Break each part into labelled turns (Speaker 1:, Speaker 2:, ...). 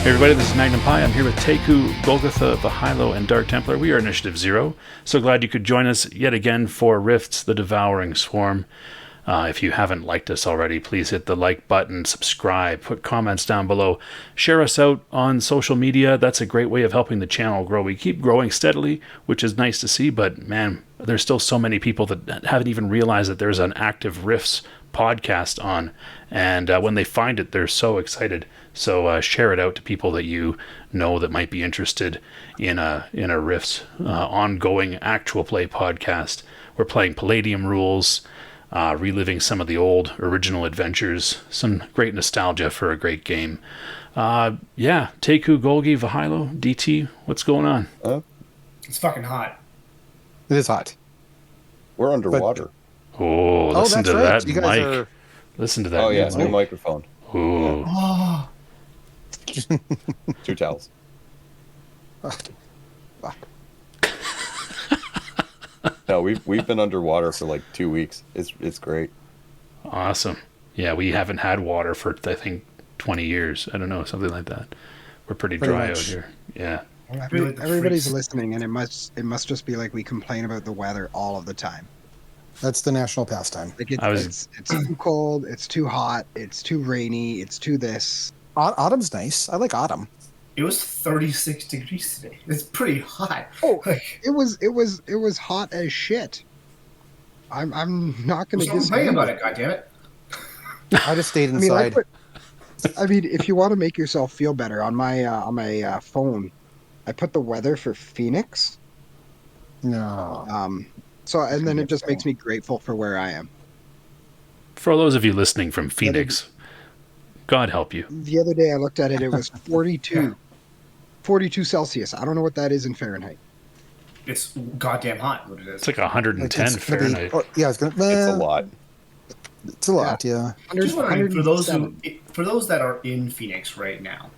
Speaker 1: Hey everybody, this is Magnum Pi. I'm here with Teku, Golgotha, Vahilo, and Dark Templar. We are Initiative Zero. So glad you could join us yet again for Rifts, the Devouring Swarm. If you haven't liked us already, please hit the like button, subscribe, put comments down below. Share us out on social media. That's a great way of helping the channel grow. We keep growing steadily, which is nice to see, but man, there's still so many people that haven't even realized that there's an active Rifts podcast on, and when they find it, they're so excited. So share it out to people that you know that might be interested in a Rifts ongoing actual play podcast. We're playing Palladium rules, reliving some of the old original adventures. Some great nostalgia for a great game. Teku, Golgi, Vahilo, DT, what's going on?
Speaker 2: It's fucking hot.
Speaker 3: It is hot.
Speaker 4: We're underwater.
Speaker 1: Listen to
Speaker 3: right.
Speaker 1: that
Speaker 3: You guys
Speaker 1: mic. Listen to that.
Speaker 4: Oh yeah, new microphone.
Speaker 1: Ooh.
Speaker 2: Oh,
Speaker 4: 2 towels. No, we've been underwater for like 2 weeks. It's great.
Speaker 1: Awesome. Yeah, we haven't had water for I think 20 years. I don't know, something like that. We're pretty dry out here. Yeah.
Speaker 5: Everybody's listening, and it must just be like we complain about the weather all of the time.
Speaker 3: That's the national pastime.
Speaker 5: Like it's too cold, it's too hot, it's too rainy, it's too this.
Speaker 3: Autumn's nice. I like autumn.
Speaker 2: it was 36 degrees today. It's pretty hot.
Speaker 5: Oh, it was hot as shit. I'm not going to
Speaker 2: complain about it. Goddammit!
Speaker 3: I just stayed inside.
Speaker 5: I mean, if you want to make yourself feel better, on my phone, I put the weather for Phoenix.
Speaker 3: No.
Speaker 5: So and then it just makes me grateful for where I am.
Speaker 1: For those of you listening from Phoenix, God help you.
Speaker 5: The other day I looked at it, it was 42 Celsius. I don't know what that is in Fahrenheit.
Speaker 2: It's goddamn hot. What it is?
Speaker 1: It's like 110 Fahrenheit.
Speaker 4: It's a lot.
Speaker 3: It's a lot, yeah.
Speaker 2: Just wondering, for those that are in Phoenix right now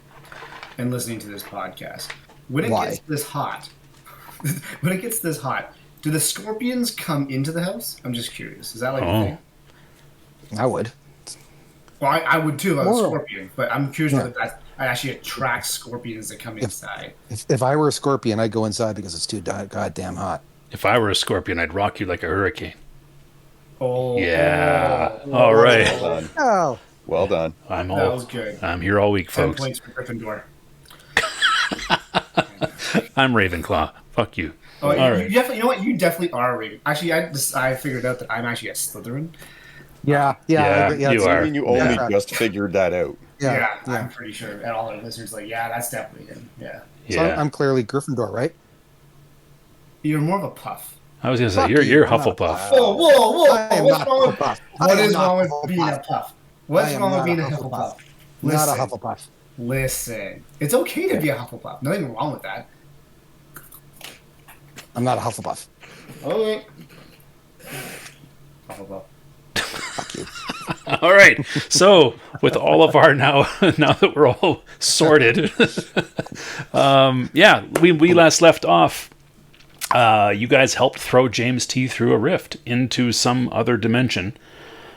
Speaker 2: and listening to this podcast, when it gets this hot, do the scorpions come into the house? I'm just curious. Is that like a thing?
Speaker 3: I would.
Speaker 2: Well, I would too if I was a scorpion, but I'm curious whether that actually attracts scorpions that come inside.
Speaker 3: If I were a scorpion, I'd go inside because it's too goddamn hot.
Speaker 1: If I were a scorpion, I'd rock you like a hurricane.
Speaker 2: Oh.
Speaker 1: Yeah. All right.
Speaker 4: Well done.
Speaker 3: Oh.
Speaker 4: Well done.
Speaker 2: That was good.
Speaker 1: I'm here all week,
Speaker 2: 10
Speaker 1: folks.
Speaker 2: points for Gryffindor.
Speaker 1: I'm Ravenclaw. Fuck you.
Speaker 2: Oh,
Speaker 1: all right.
Speaker 2: You know what? You definitely are a Raven. Actually, I figured out that I'm actually a Slytherin.
Speaker 1: Yeah, you are.
Speaker 4: You only just figured that out.
Speaker 2: Yeah, I'm pretty sure. And all our listeners are like, yeah, that's definitely him. Yeah.
Speaker 3: So I'm clearly Gryffindor, right?
Speaker 2: You're more of a puff.
Speaker 1: I was going to say, you're Hufflepuff.
Speaker 2: Whoa.
Speaker 3: What's wrong with Hufflepuff?
Speaker 2: What is wrong with being a puff? What's wrong with being a Hufflepuff?
Speaker 3: Not a Hufflepuff.
Speaker 2: Listen. It's okay to be a Hufflepuff. Nothing wrong with that.
Speaker 3: I'm not a Hufflepuff.
Speaker 2: Okay. Hufflepuff.
Speaker 3: Fuck you.
Speaker 1: All right. So, with all of our now that we're all sorted, we last left off. You guys helped throw James T through a rift into some other dimension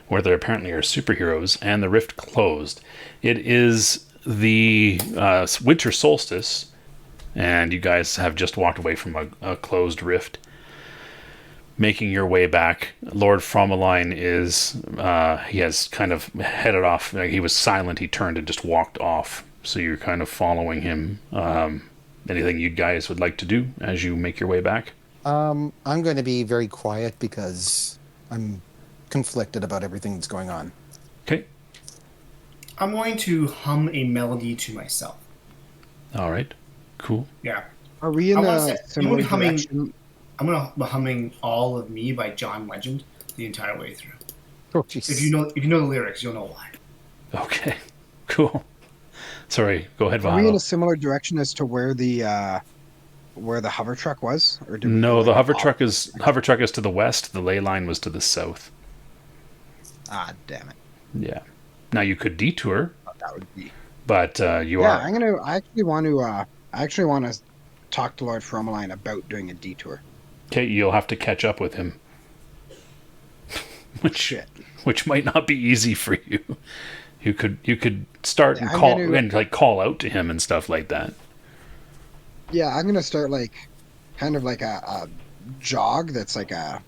Speaker 1: where there apparently are superheroes, and the rift closed. It is the winter solstice, and you guys have just walked away from a closed rift. Making your way back, Lord Frommalaine he has kind of headed off. He was silent. He turned and just walked off. So you're kind of following him. Anything you guys would like to do as you make your way back?
Speaker 3: I'm going to be very quiet because I'm conflicted about everything that's going on.
Speaker 1: Okay.
Speaker 2: I'm going to hum a melody to myself.
Speaker 1: All right. Cool.
Speaker 2: Yeah.
Speaker 5: Are we in a similar direction?
Speaker 2: I'm going to be humming All of Me by John Legend the entire way through.
Speaker 3: Oh, jeez.
Speaker 2: If you know the lyrics, you'll know why.
Speaker 1: Okay. Cool. Sorry. Go ahead, Vahilo.
Speaker 5: Are we in a similar direction as to where the hover truck was? Or did
Speaker 1: No, the hover truck is to the west. The ley line was to the south.
Speaker 5: Ah, damn it.
Speaker 1: Yeah. Now you could detour.
Speaker 5: That would be.
Speaker 1: But you are.
Speaker 5: I actually want to talk to Lord Frommalaine about doing a detour.
Speaker 1: Okay, you'll have to catch up with him. which might not be easy for you. You could start and call out to him and stuff like that.
Speaker 5: Yeah, I'm gonna start kind of like a jog that's like I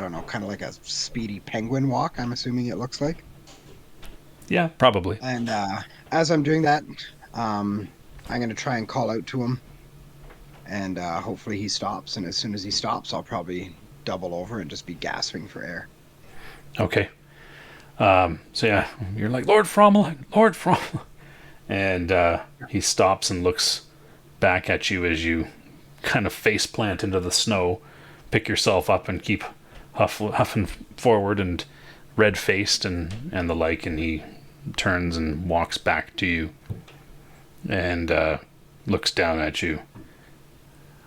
Speaker 5: don't know, kind of like a speedy penguin walk. I'm assuming it looks like.
Speaker 1: Yeah, probably.
Speaker 5: And as I'm doing that, I'm gonna try and call out to him, and hopefully he stops. And as soon as he stops, I'll probably double over and just be gasping for air.
Speaker 1: Okay. So yeah, you're like, Lord Frommalaine, Lord Frommalaine. And he stops and looks back at you as you kind of face plant into the snow, pick yourself up and keep huffing forward and red-faced and the like, and he turns and walks back to you and looks down at you.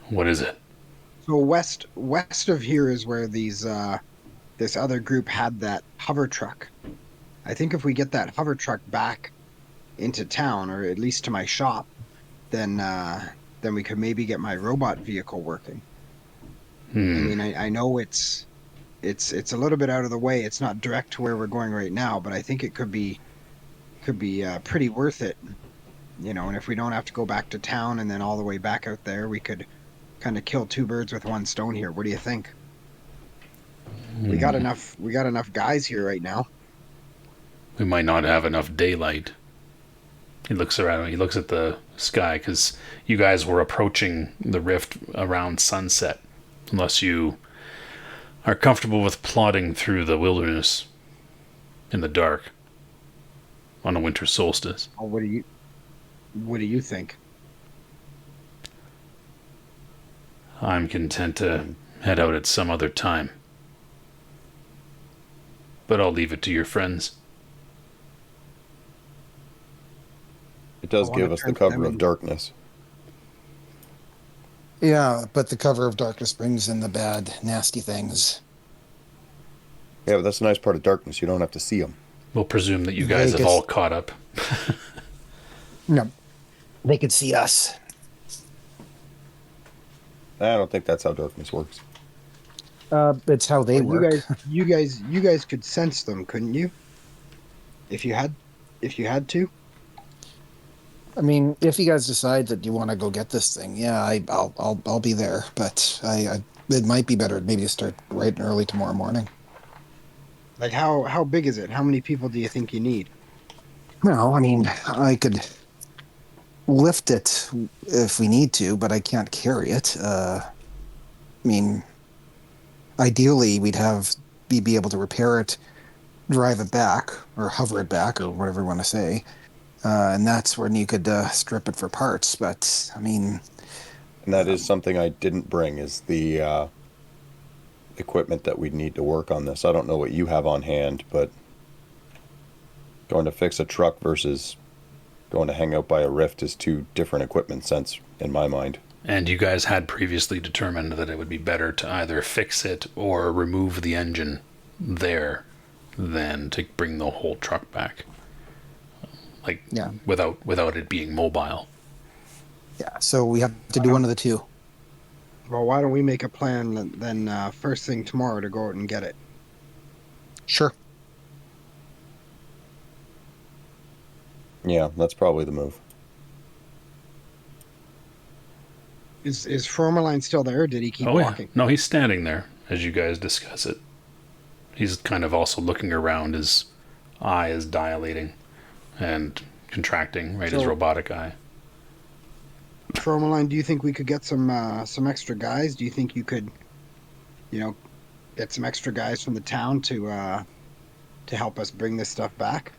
Speaker 1: What is it?
Speaker 5: So west of here is where these this other group had that hover truck. I think if we get that hover truck back into town, or at least to my shop, then we could maybe get my robot vehicle working. I mean, I know it's a little bit out of the way. It's not direct to where we're going right now, but I think it could be pretty worth it. And if we don't have to go back to town and then all the way back out there, we could kind of kill two birds with one stone here. What do you think? We got enough guys here right now.
Speaker 1: We might not have enough daylight. He looks around. He looks at the sky because you guys were approaching the rift around sunset. Unless you are comfortable with plodding through the wilderness in the dark on a winter solstice.
Speaker 5: Oh, what do you think?
Speaker 1: I'm content to head out at some other time. But I'll leave it to your friends.
Speaker 4: It does give us the cover of darkness.
Speaker 3: Yeah, but the cover of darkness brings in the bad, nasty things.
Speaker 4: Yeah, but that's a nice part of darkness. You don't have to see them.
Speaker 1: We'll presume that you guys have all caught up.
Speaker 3: No, they could see us.
Speaker 4: I don't think that's how darkness works.
Speaker 3: It's how they work.
Speaker 5: You guys could sense them, couldn't you? If you had to.
Speaker 3: I mean, if you guys decide that you want to go get this thing, yeah, I'll be there. But it might be better maybe to start right and early tomorrow morning.
Speaker 5: Like how big is it? How many people do you think you need?
Speaker 3: Well, I mean, I could lift it if we need to, but I can't carry it. I mean, ideally, we'd be able to repair it, drive it back, or hover it back, or whatever you want to say. And that's when you could strip it for parts. But, I mean...
Speaker 4: And that is something I didn't bring, is the equipment that we'd need to work on this. I don't know what you have on hand, but going to fix a truck versus going to hang out by a rift is two different equipment sets in my mind.
Speaker 1: And you guys had previously determined that it would be better to either fix it or remove the engine there than to bring the whole truck back. Without it being mobile.
Speaker 3: Yeah, so we have to do one of the two.
Speaker 5: Well, why don't we make a plan then first thing tomorrow to go out and get it?
Speaker 3: Sure.
Speaker 4: Yeah, that's probably the move.
Speaker 5: Is Frommalaine still there, or did he keep walking?
Speaker 1: Yeah. No, he's standing there as you guys discuss it. He's kind of also looking around. His eye is dilating and contracting, right? His robotic eye.
Speaker 5: Frommalaine, do you think we could get some extra guys? Do you think you could, get some extra guys from the town to help us bring this stuff back?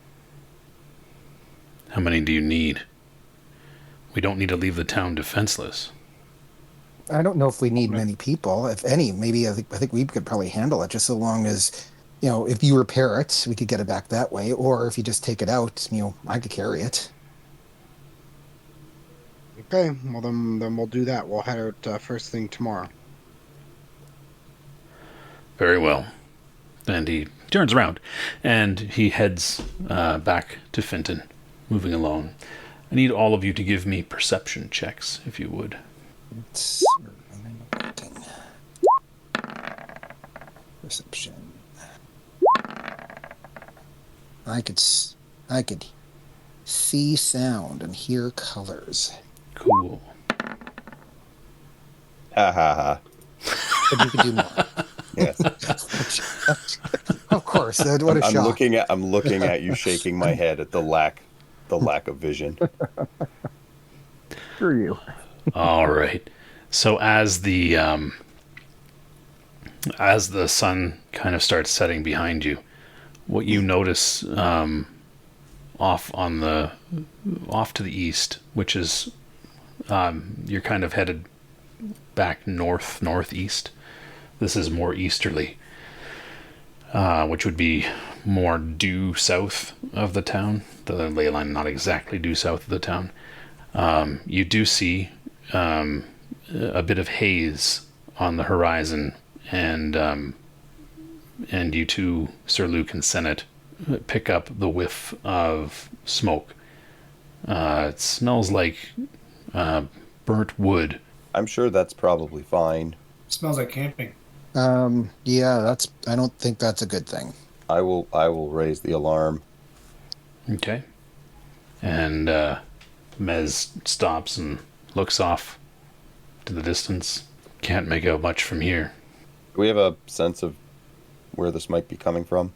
Speaker 1: How many do you need? We don't need to leave the town defenseless.
Speaker 3: I don't know if we need many people. If any, maybe I think we could probably handle it, just so long as, if you repair it, we could get it back that way. Or if you just take it out, I could carry it.
Speaker 5: Okay, well then we'll do that. We'll head out first thing tomorrow.
Speaker 1: Very well. And he turns around and he heads back to Finton, moving along. I need all of you to give me perception checks, if you would.
Speaker 3: Perception. I could see sound and hear colors.
Speaker 1: Cool.
Speaker 4: Ha ha ha.
Speaker 3: But you could do more.
Speaker 4: Yes.
Speaker 3: Of course. What a
Speaker 4: I'm
Speaker 3: shock.
Speaker 4: looking at you shaking my head at the lack of vision.
Speaker 3: Screw you.
Speaker 1: All right. So as the sun kind of starts setting behind you, what you notice off to the east, which is you're kind of headed back northeast. This is more easterly, which would be more due south of the town. The ley line not exactly due south of the town. You do see a bit of haze on the horizon, and you too, Sir Luke and Senate, pick up the whiff of smoke. It smells like burnt wood.
Speaker 4: I'm sure that's probably fine.
Speaker 2: Smells like camping.
Speaker 3: Yeah, I don't think that's a good thing.
Speaker 4: I will raise the alarm.
Speaker 1: Okay. And Mez stops and looks off to the distance. Can't make out much from here.
Speaker 4: Do we have a sense of where this might be coming from?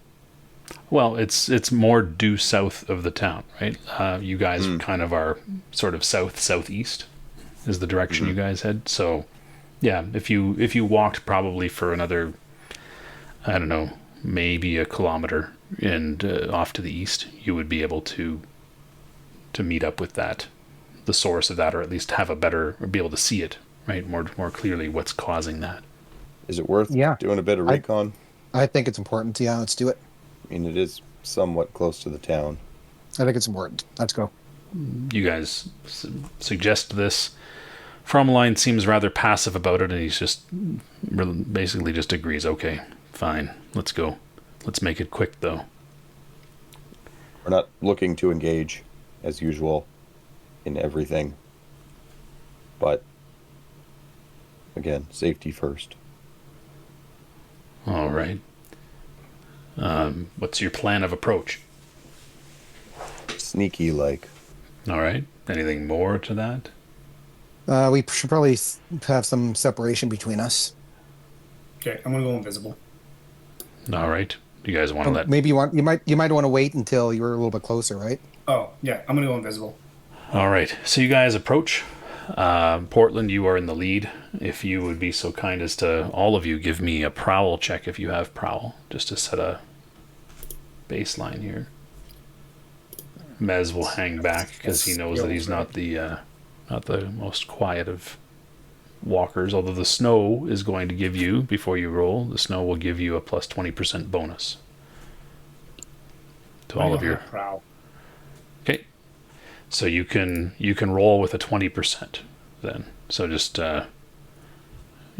Speaker 1: Well, it's more due south of the town, right? You guys kind of are sort of southeast is the direction you guys head. So, yeah, if you walked probably for another, I don't know, maybe a kilometer and off to the east, you would be able to meet up with the source of that, or at least have or be able to see it, right, more clearly what's causing that.
Speaker 4: Is it worth doing a bit of recon?
Speaker 3: I think it's important. Yeah, let's do it.
Speaker 4: I mean, it is somewhat close to the town.
Speaker 3: I think it's important. Let's go.
Speaker 1: You guys suggest this. Frommalaine seems rather passive about it, and he's just basically just agrees. Okay, fine, let's go. Let's make it quick, though.
Speaker 4: We're not looking to engage, as usual, in everything. But, again, safety first.
Speaker 1: All right. What's your plan of approach?
Speaker 4: Sneaky like.
Speaker 1: All right. Anything more to that?
Speaker 3: We should probably have some separation between us.
Speaker 2: Okay, I'm gonna go invisible.
Speaker 1: All right. Do you guys want to let?
Speaker 3: Maybe you might want to wait until you're a little bit closer, right?
Speaker 2: Oh yeah, I'm gonna go invisible.
Speaker 1: All right. So you guys approach. Portland, you are in the lead. If you would be so kind as to, all of you, give me a prowl check if you have prowl, just to set a baseline here. Mez will hang back because he knows that he's not the most quiet of walkers. Although the snow is going to give you, before you roll, the snow will give you a plus 20% bonus to all of your
Speaker 2: prowl.
Speaker 1: Okay. So you can roll with a 20% then. So just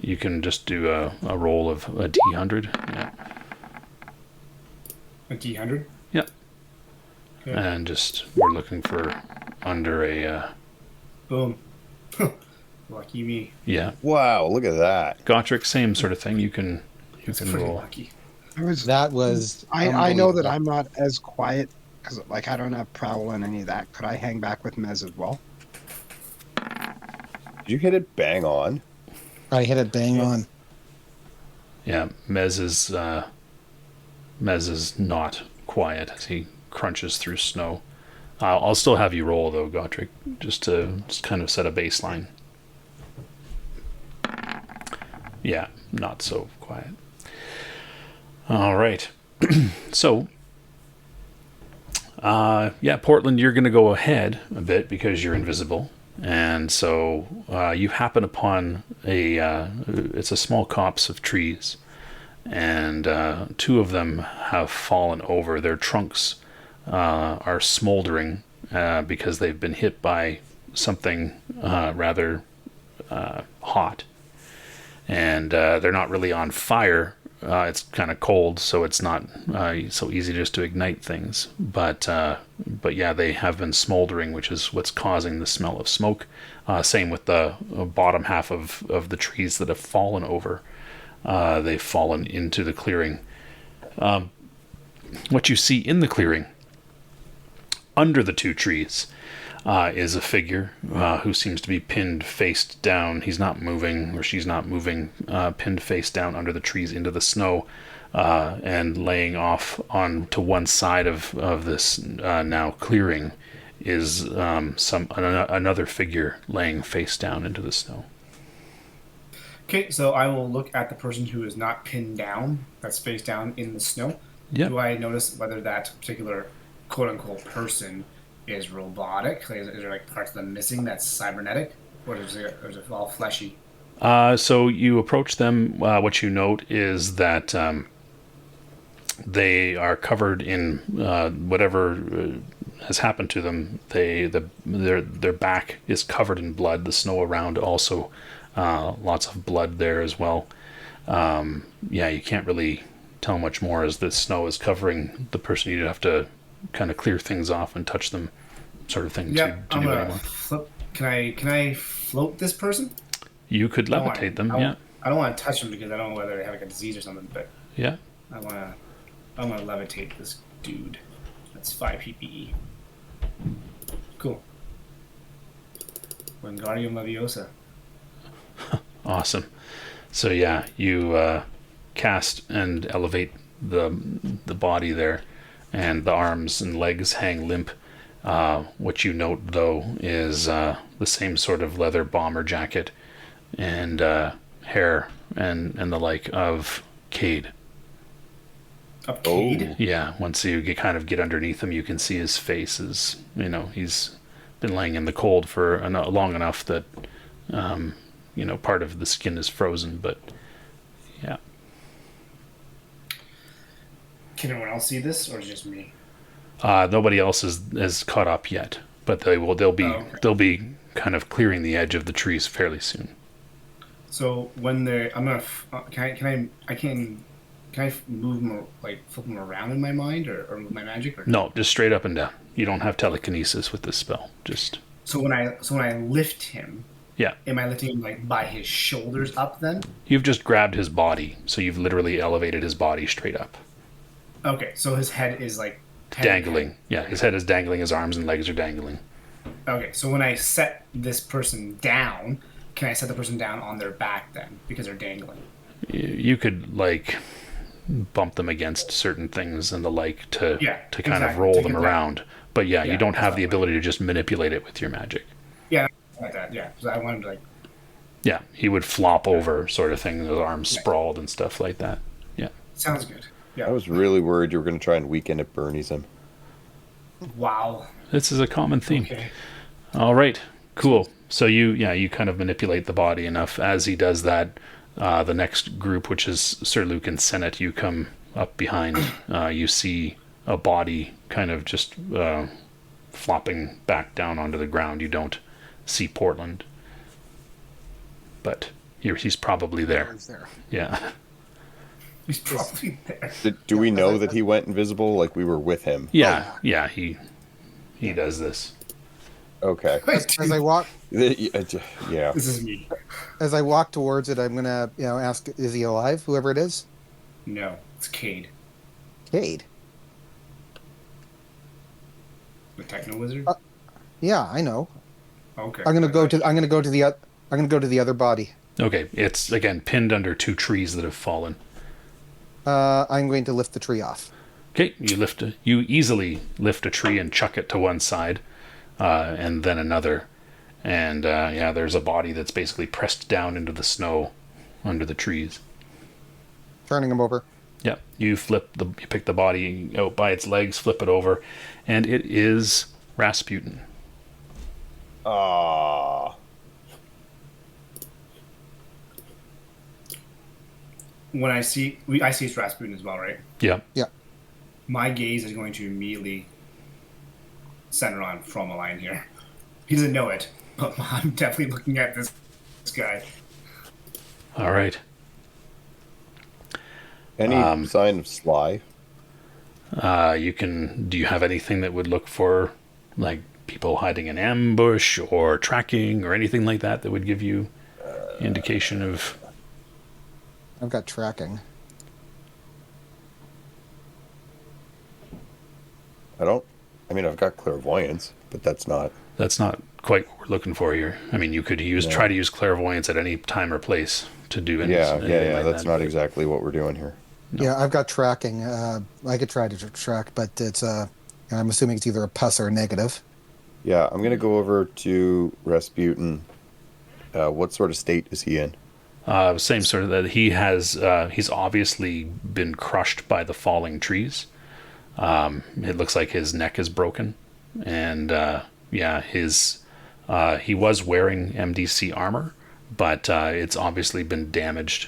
Speaker 1: you can just do a roll of a D100. Yeah.
Speaker 2: A D100.
Speaker 1: Yeah.
Speaker 2: Okay.
Speaker 1: And just we're looking for under a
Speaker 2: Boom. Lucky me.
Speaker 1: yeah.
Speaker 4: Wow, look at that.
Speaker 1: Gotrek, same sort of thing. You can
Speaker 2: Pretty
Speaker 1: roll.
Speaker 2: lucky.
Speaker 3: That was.
Speaker 5: I know that I'm not as quiet because I don't have prowl and any of that. Could I hang back with Mez as well?
Speaker 4: Did you hit it bang on?
Speaker 3: I hit it bang on.
Speaker 1: Yeah, Mez is not quiet as he crunches through snow. I'll still have you roll though, Gotrek, just to kind of set a baseline. Yeah, not so quiet. All right. So, Portland, you're going to go ahead a bit because you're invisible. And so you happen upon it's a small copse of trees. And two of them have fallen over. Their trunks are smoldering because they've been hit by something rather hot. And they're not really on fire. It's kind of cold, so it's not so easy just to ignite things. But yeah, they have been smoldering, which is what's causing the smell of smoke. Same with the bottom half of the trees that have fallen over. They've fallen into the clearing. What you see in the clearing under the two trees is a figure who seems to be pinned face down. He's not moving, or she's not moving, pinned face down under the trees into the snow, and laying off on to one side of this now clearing is another figure laying face down into the snow.
Speaker 2: Okay, so I will look at the person who is not pinned down, that's face down in the snow.
Speaker 1: Yep.
Speaker 2: Do I notice whether that particular quote-unquote person is robotic? Is there like parts of them missing that's cybernetic? Or is it all fleshy?
Speaker 1: So you approach them. What you note is that they are covered in whatever has happened to them. Their back is covered in blood. The snow around also, lots of blood there as well. You can't really tell much more as the snow is covering the person. You'd have to kind of clear things off and touch them, sort of thing.
Speaker 2: Yeah,
Speaker 1: to do anymore.
Speaker 2: Can I float this person?
Speaker 1: You could levitate them.
Speaker 2: I don't want to touch them because I don't know whether they have like a disease or something. But
Speaker 1: yeah,
Speaker 2: I want to levitate this dude. That's 5 PPE. Cool. Wingardium Leviosa.
Speaker 1: Awesome. So yeah, you cast and elevate the body there, and the arms and legs hang limp. What you note though is the same sort of leather bomber jacket and hair and the like of Cade.
Speaker 2: Of Cade?
Speaker 1: Oh. Yeah, once you get underneath him, you can see his face is, he's been laying in the cold for long enough that part of the skin is frozen, but yeah.
Speaker 2: Can anyone else see this, or just me?
Speaker 1: Nobody else has caught up yet, but they'll be kind of clearing the edge of the trees fairly soon.
Speaker 2: So when can I move them, like flip them around in my mind, or move my magic? Or?
Speaker 1: No, just straight up and down. You don't have telekinesis with this spell. Just
Speaker 2: so when I lift him.
Speaker 1: Yeah.
Speaker 2: Am I lifting him like by his shoulders up then?
Speaker 1: You've just grabbed his body, so you've literally elevated his body straight up.
Speaker 2: Okay, so his head is like
Speaker 1: dangling. Yeah, his head is dangling, his arms and legs are dangling.
Speaker 2: Okay, so when I set this person down, can I set the person down on their back then because they're dangling?
Speaker 1: You could like bump them against certain things and the like to kind of roll them around. But yeah, you don't have the ability to just manipulate it with your magic.
Speaker 2: Yeah, like that. Yeah, because I wanted to like.
Speaker 1: Yeah, he would flop over, sort of thing, his arms sprawled and stuff like that. Yeah.
Speaker 2: Sounds good. Yeah.
Speaker 4: I was really worried you were going to try and weaken at Bernie's him.
Speaker 2: Wow.
Speaker 1: This is a common theme.
Speaker 2: Okay.
Speaker 1: All right, cool. So you kind of manipulate the body enough. As he does that, the next group, which is Sir Luke and Senate, you come up behind. You see a body kind of just flopping back down onto the ground. You don't see Portland, but he's probably there. Yeah.
Speaker 2: He's probably there.
Speaker 4: Do we know that he went invisible? Like we were with him?
Speaker 1: Yeah, he does this.
Speaker 4: Okay.
Speaker 3: As I walk,
Speaker 4: yeah.
Speaker 2: This is me.
Speaker 3: as I walk towards it, I'm gonna ask, is he alive? Whoever it is.
Speaker 2: No, it's Cade,
Speaker 3: Cade.
Speaker 2: the techno wizard.
Speaker 3: Yeah, I know.
Speaker 2: Okay.
Speaker 3: I'm gonna go to the other body.
Speaker 1: Okay, it's again pinned under two trees that have fallen.
Speaker 3: I'm going to lift the tree off.
Speaker 1: Okay, you easily lift a tree and chuck it to one side, and then another, and there's a body that's basically pressed down into the snow under the trees.
Speaker 3: Turning him over.
Speaker 1: Yeah, you pick the body out by its legs, flip it over, and it is Rasputin.
Speaker 4: Ah.
Speaker 2: When I see it's Rasputin as well, right?
Speaker 1: Yeah.
Speaker 3: Yeah.
Speaker 2: My gaze is going to immediately center on Frommalaine here. He doesn't know it, but I'm definitely looking at this guy.
Speaker 1: All right.
Speaker 4: Any sign of Sly?
Speaker 1: Do you have anything that would look for, like, people hiding in ambush or tracking or anything like that would give you indication of...
Speaker 3: I've got tracking.
Speaker 4: I don't I mean, I've got clairvoyance, but that's not.
Speaker 1: That's not quite what we're looking for here. I mean, you could try to use clairvoyance at any time or place to do anything.
Speaker 4: Yeah. That's not exactly what we're doing here.
Speaker 1: No.
Speaker 3: Yeah, I've got tracking. I could try to track, but it's I'm assuming it's either a plus or a negative.
Speaker 4: Yeah, I'm gonna go over to Rasputin. What sort of state is he in?
Speaker 1: Same sort of that he's obviously been crushed by the falling trees. It looks like his neck is broken, and he was wearing MDC armor, but it's obviously been damaged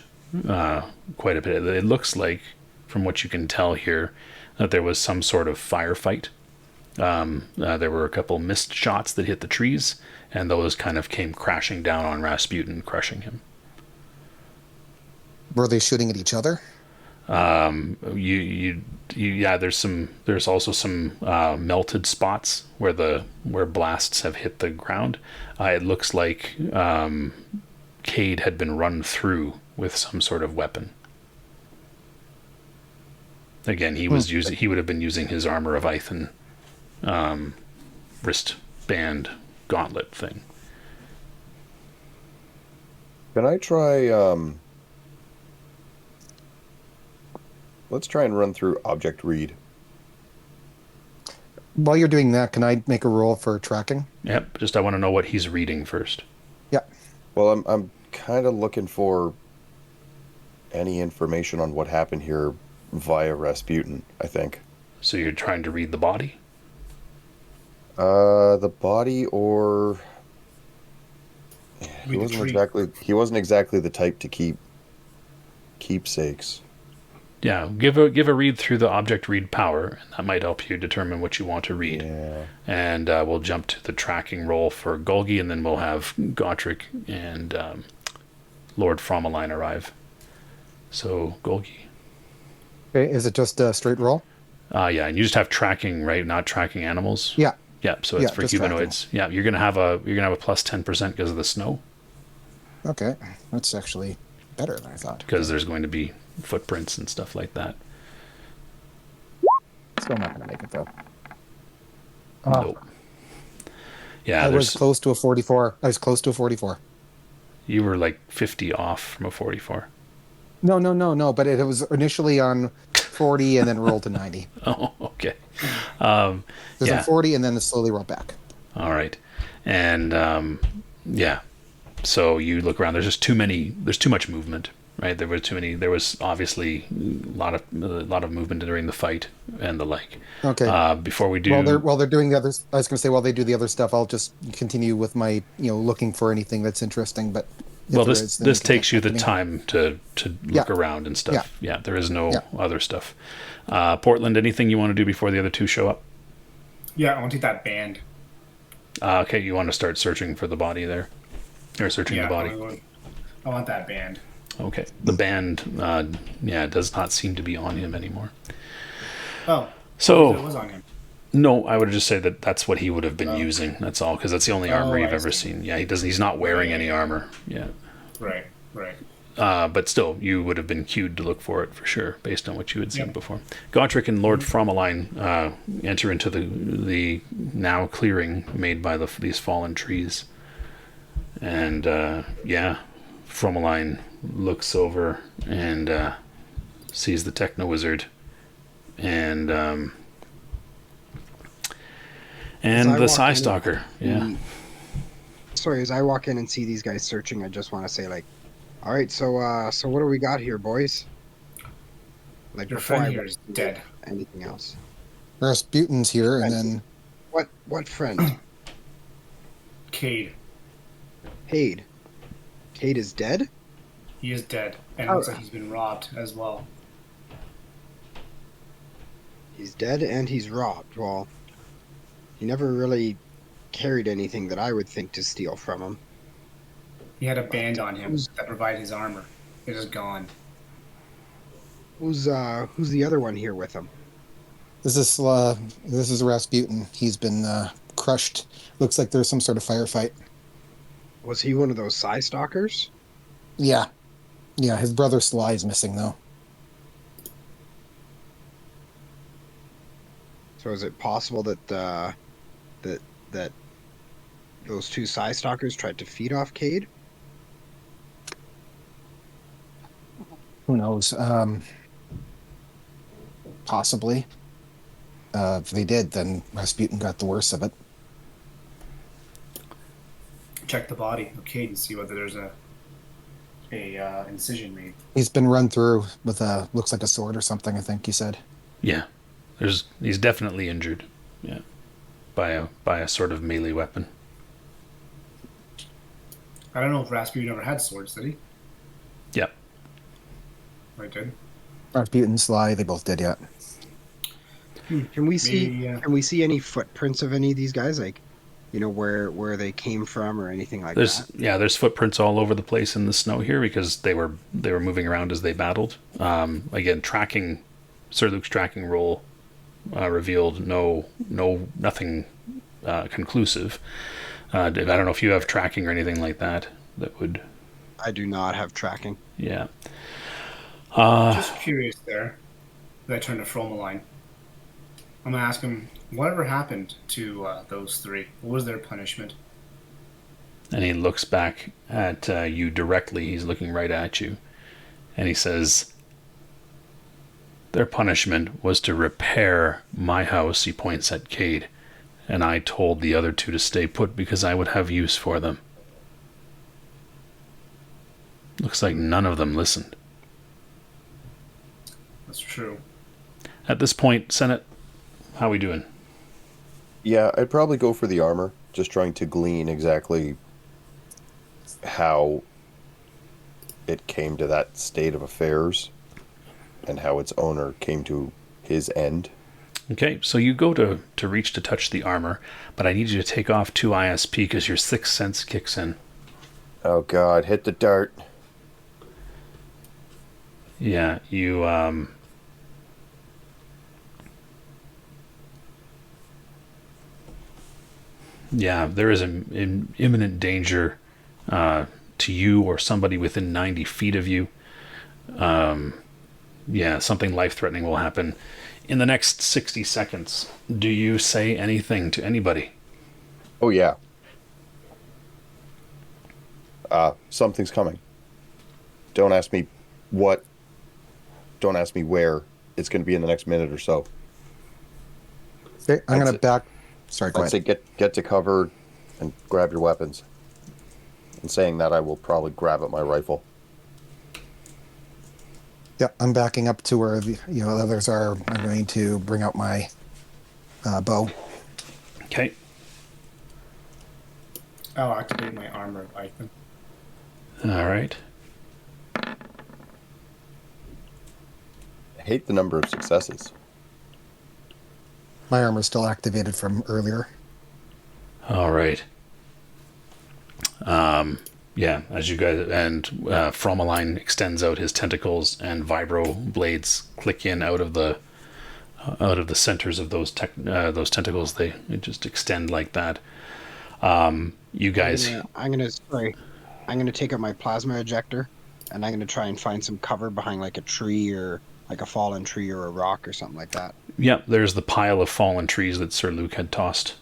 Speaker 1: quite a bit. It looks like, from what you can tell here, that there was some sort of firefight. There were a couple missed shots that hit the trees, and those kind of came crashing down on Rasputin, crushing him.
Speaker 3: Were they shooting at each other?
Speaker 1: There's also some melted spots where blasts have hit the ground. It looks like Cade had been run through with some sort of weapon. Again, he would have been using his armor of Ithan wristband gauntlet thing.
Speaker 4: Can I try? Let's try and run through object read.
Speaker 3: While you're doing that, can I make a roll for tracking?
Speaker 1: Yep. Just I want to know what he's reading first.
Speaker 3: Yeah.
Speaker 4: Well, I'm kind of looking for any information on what happened here via Rasputin, I think.
Speaker 1: So you're trying to read the body?
Speaker 4: The body, or he
Speaker 2: Read the tree.
Speaker 4: he wasn't exactly the type to keep keepsakes.
Speaker 1: Yeah, give a read through the object read power, and that might help you determine what you want to read.
Speaker 4: Yeah.
Speaker 1: And we'll jump to the tracking roll for Golgi, and then we'll have Gotrek and Lord Frommalaine arrive. So, Golgi.
Speaker 3: Okay, is it just a straight roll?
Speaker 1: Yeah, and you just have tracking, right? Not tracking animals.
Speaker 3: Yeah.
Speaker 1: Yeah, so it's for
Speaker 3: just
Speaker 1: humanoids. Yeah, you're gonna have a plus 10% because of the snow.
Speaker 3: Okay, that's actually better than I thought.
Speaker 1: Because there's going to be footprints and stuff like that.
Speaker 3: Still not going to make it though.
Speaker 1: Nope. Yeah,
Speaker 3: I was close to a 44. I was close to a 44.
Speaker 1: You were like 50 off from a 44.
Speaker 3: No. But it was initially on 40 and then rolled to 90.
Speaker 1: Oh, okay.
Speaker 3: It was on 40 and then it slowly rolled back.
Speaker 1: All right. And so you look around. There's too much movement, right? There was obviously a lot of movement during the fight and the like.
Speaker 3: Okay.
Speaker 1: Before we do,
Speaker 3: while they're doing the others, I was going to say while they do the other stuff, I'll just continue with my looking for anything that's interesting. But
Speaker 1: this takes you the time to look around and stuff. Yeah, there is no other stuff. Portland, anything you want to do before the other two show up?
Speaker 2: Yeah, I want to take that band.
Speaker 1: Okay, you want to start searching for the body there, or searching the body.
Speaker 2: I want that band.
Speaker 1: Okay, the band, does not seem to be on him anymore.
Speaker 2: Oh,
Speaker 1: so
Speaker 2: it was on him.
Speaker 1: No, I would just say that's what he would have been using. That's all, because that's the only armor you've ever seen. Yeah, he's not wearing any armor. Yeah.
Speaker 2: Right.
Speaker 1: But still, you would have been cued to look for it for sure, based on what you had seen before. Gotrek and Lord Frommalaine enter into the now clearing made by these fallen trees. And, Frommalaine looks over and sees the Techno-Wizard and the Psy Stalker. Yeah.
Speaker 5: Sorry, as I walk in and see these guys searching, I just want to say, like, all right, so what do we got here, boys? Like,
Speaker 2: Your
Speaker 5: before
Speaker 2: friend
Speaker 5: I
Speaker 2: here is dead.
Speaker 5: anything else.
Speaker 3: Rasputin's here, and then
Speaker 5: What friend?
Speaker 2: Cade.
Speaker 5: Cade. Cade is dead?
Speaker 2: He is dead, and it looks like he's been robbed as well.
Speaker 5: He's dead and he's robbed. Well, he never really carried anything that I would think to steal from him.
Speaker 2: He had a band on him that provided his armor. It is gone.
Speaker 5: Who's the other one here with him?
Speaker 3: this is Rasputin. He's been crushed. Looks like there's some sort of firefight.
Speaker 5: Was he one of those Psy Stalkers?
Speaker 3: Yeah. His brother Sly is missing though.
Speaker 5: So is it possible that that those two Psy Stalkers tried to feed off Cade?
Speaker 3: Who knows? Possibly. If they did, then Rasputin got the worst of it.
Speaker 2: Check the body of Cade and see whether there's a incision made.
Speaker 3: He's been run through with a looks like a sword or something. I think you said.
Speaker 1: Yeah, he's definitely injured. Yeah, by a sort of melee weapon.
Speaker 2: I don't know if Rasputin ever had swords, did he?
Speaker 1: Yep.
Speaker 2: I did.
Speaker 3: Rasputin, Sly, they both did. Yeah.
Speaker 5: Can we see?
Speaker 2: Maybe,
Speaker 5: Can we see any footprints of any of these guys? Like, where they came from or anything like that?
Speaker 1: There's footprints all over the place in the snow here because they were moving around as they battled. Again, Sir Luke's tracking roll revealed nothing conclusive. I don't know if you have tracking or anything like that would.
Speaker 5: I do not have tracking.
Speaker 1: Yeah.
Speaker 2: Just curious there. I turn to Frommalaine. I'm gonna ask him whatever happened to those three. What was their punishment?
Speaker 1: And he looks back at you directly. He's looking right at you, and he says, "Their punishment was to repair my house." He points at Cade, and I told the other two to stay put because I would have use for them. Looks like none of them listened.
Speaker 2: That's true.
Speaker 1: At this point, Senate, how we doing?
Speaker 4: Yeah, I'd probably go for the armor, just trying to glean exactly how it came to that state of affairs and how its owner came to his end.
Speaker 1: Okay, so you go to reach to touch the armor, but I need you to take off 2 ISP because your 6th sense kicks in.
Speaker 4: Oh god, hit the dart.
Speaker 1: Yeah, you yeah, there is an imminent danger to you or somebody within 90 feet of you. Yeah, something life-threatening will happen in the next 60 seconds. Do you say anything to anybody?
Speaker 4: Oh yeah. Something's coming. Don't ask me what. Don't ask me where. It's going to be in the next minute or so.
Speaker 3: Okay, I'm going to back. Sorry, go
Speaker 4: I'd say
Speaker 3: ahead.
Speaker 4: get to cover and grab your weapons. In saying that, I will probably grab at my rifle.
Speaker 3: Yeah, I'm backing up to where the others are. I'm going to bring out my bow.
Speaker 1: Okay.
Speaker 2: I'll activate my armor icon.
Speaker 1: All right.
Speaker 4: I hate the number of successes.
Speaker 3: My armor's still activated from earlier.
Speaker 1: All right. Yeah, as you guys and Frommalaine extends out his tentacles and vibro blades click in out of the centers of those tentacles. They just extend like that. You guys.
Speaker 5: I'm gonna take out my plasma ejector, and I'm gonna try and find some cover behind like a tree or like a fallen tree or a rock or something like that.
Speaker 1: Yep, there's the pile of fallen trees that Sir Luke had tossed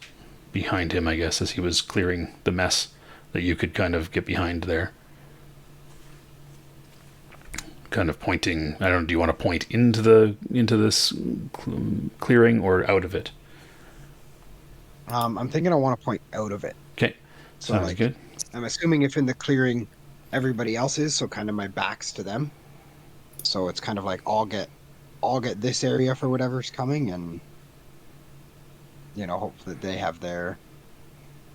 Speaker 1: behind him, I guess, as he was clearing the mess that you could kind of get behind there. Kind of pointing, I don't know, do you want to point into this clearing or out of it?
Speaker 5: I'm thinking I want to point out of it.
Speaker 1: Okay,
Speaker 5: So,
Speaker 1: sounds
Speaker 5: like,
Speaker 1: good.
Speaker 5: I'm assuming if in the clearing everybody else is, so kind of my back's to them. So it's kind of like I'll get this area for whatever's coming, and hope that they have that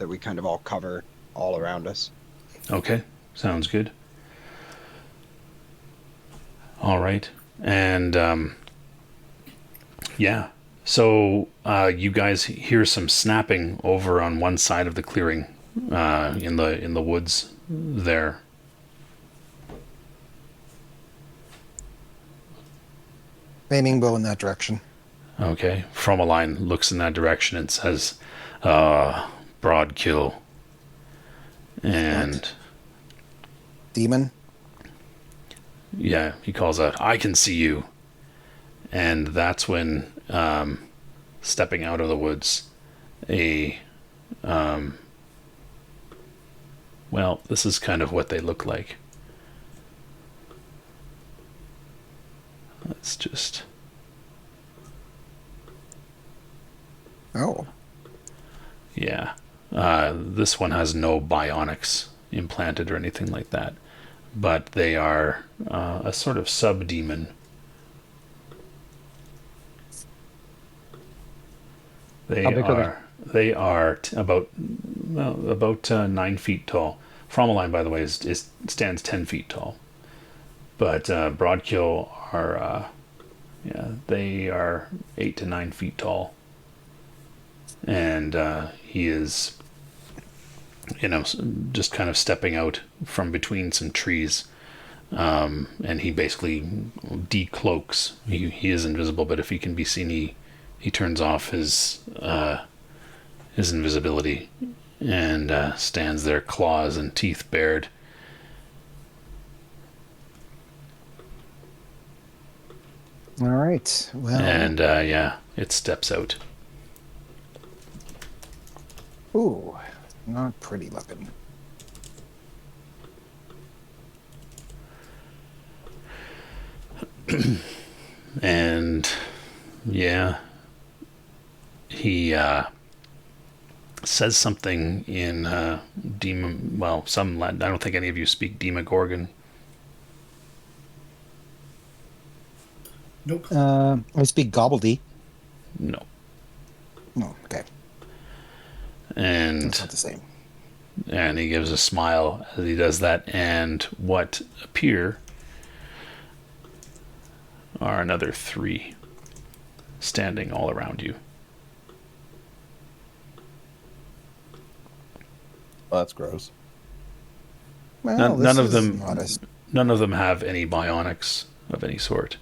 Speaker 5: we kind of all cover all around us.
Speaker 1: Okay, sounds good. All right, and yeah, so you guys hear some snapping over on one side of the clearing, in the woods there.
Speaker 3: Aiming bow in that direction.
Speaker 1: Okay, Frommalaine looks in that direction and says, broad kill. And
Speaker 3: Demon.
Speaker 1: yeah, he calls out, I can see you. And that's when stepping out of the woods. Well, this is kind of what they look like. Let's just...
Speaker 3: Oh.
Speaker 1: Yeah. This one has no bionics implanted or anything like that. But they are a sort of sub-demon. They are about 9 feet tall. Frommalaine, by the way, stands 10 feet tall. But Broadkill are, they are 8 to 9 feet tall. And he is, just kind of stepping out from between some trees. And he basically decloaks. He is invisible, but if he can be seen, he turns off his invisibility and stands there, claws and teeth bared.
Speaker 3: All right. Well.
Speaker 1: And it steps out.
Speaker 3: Ooh, not pretty looking.
Speaker 1: And he says something in Demon. Well, some Latin. I don't think any of you speak Demogorgon.
Speaker 2: Nope.
Speaker 3: I speak Gobbledy.
Speaker 1: No.
Speaker 3: No, okay.
Speaker 1: And
Speaker 3: That's not the same.
Speaker 1: And he gives a smile as he does that, and what appear are another 3 standing all around you.
Speaker 4: Well, that's gross.
Speaker 3: Well,
Speaker 1: None of
Speaker 3: is
Speaker 1: them.
Speaker 3: not as-
Speaker 1: None of them have any bionics of any sort.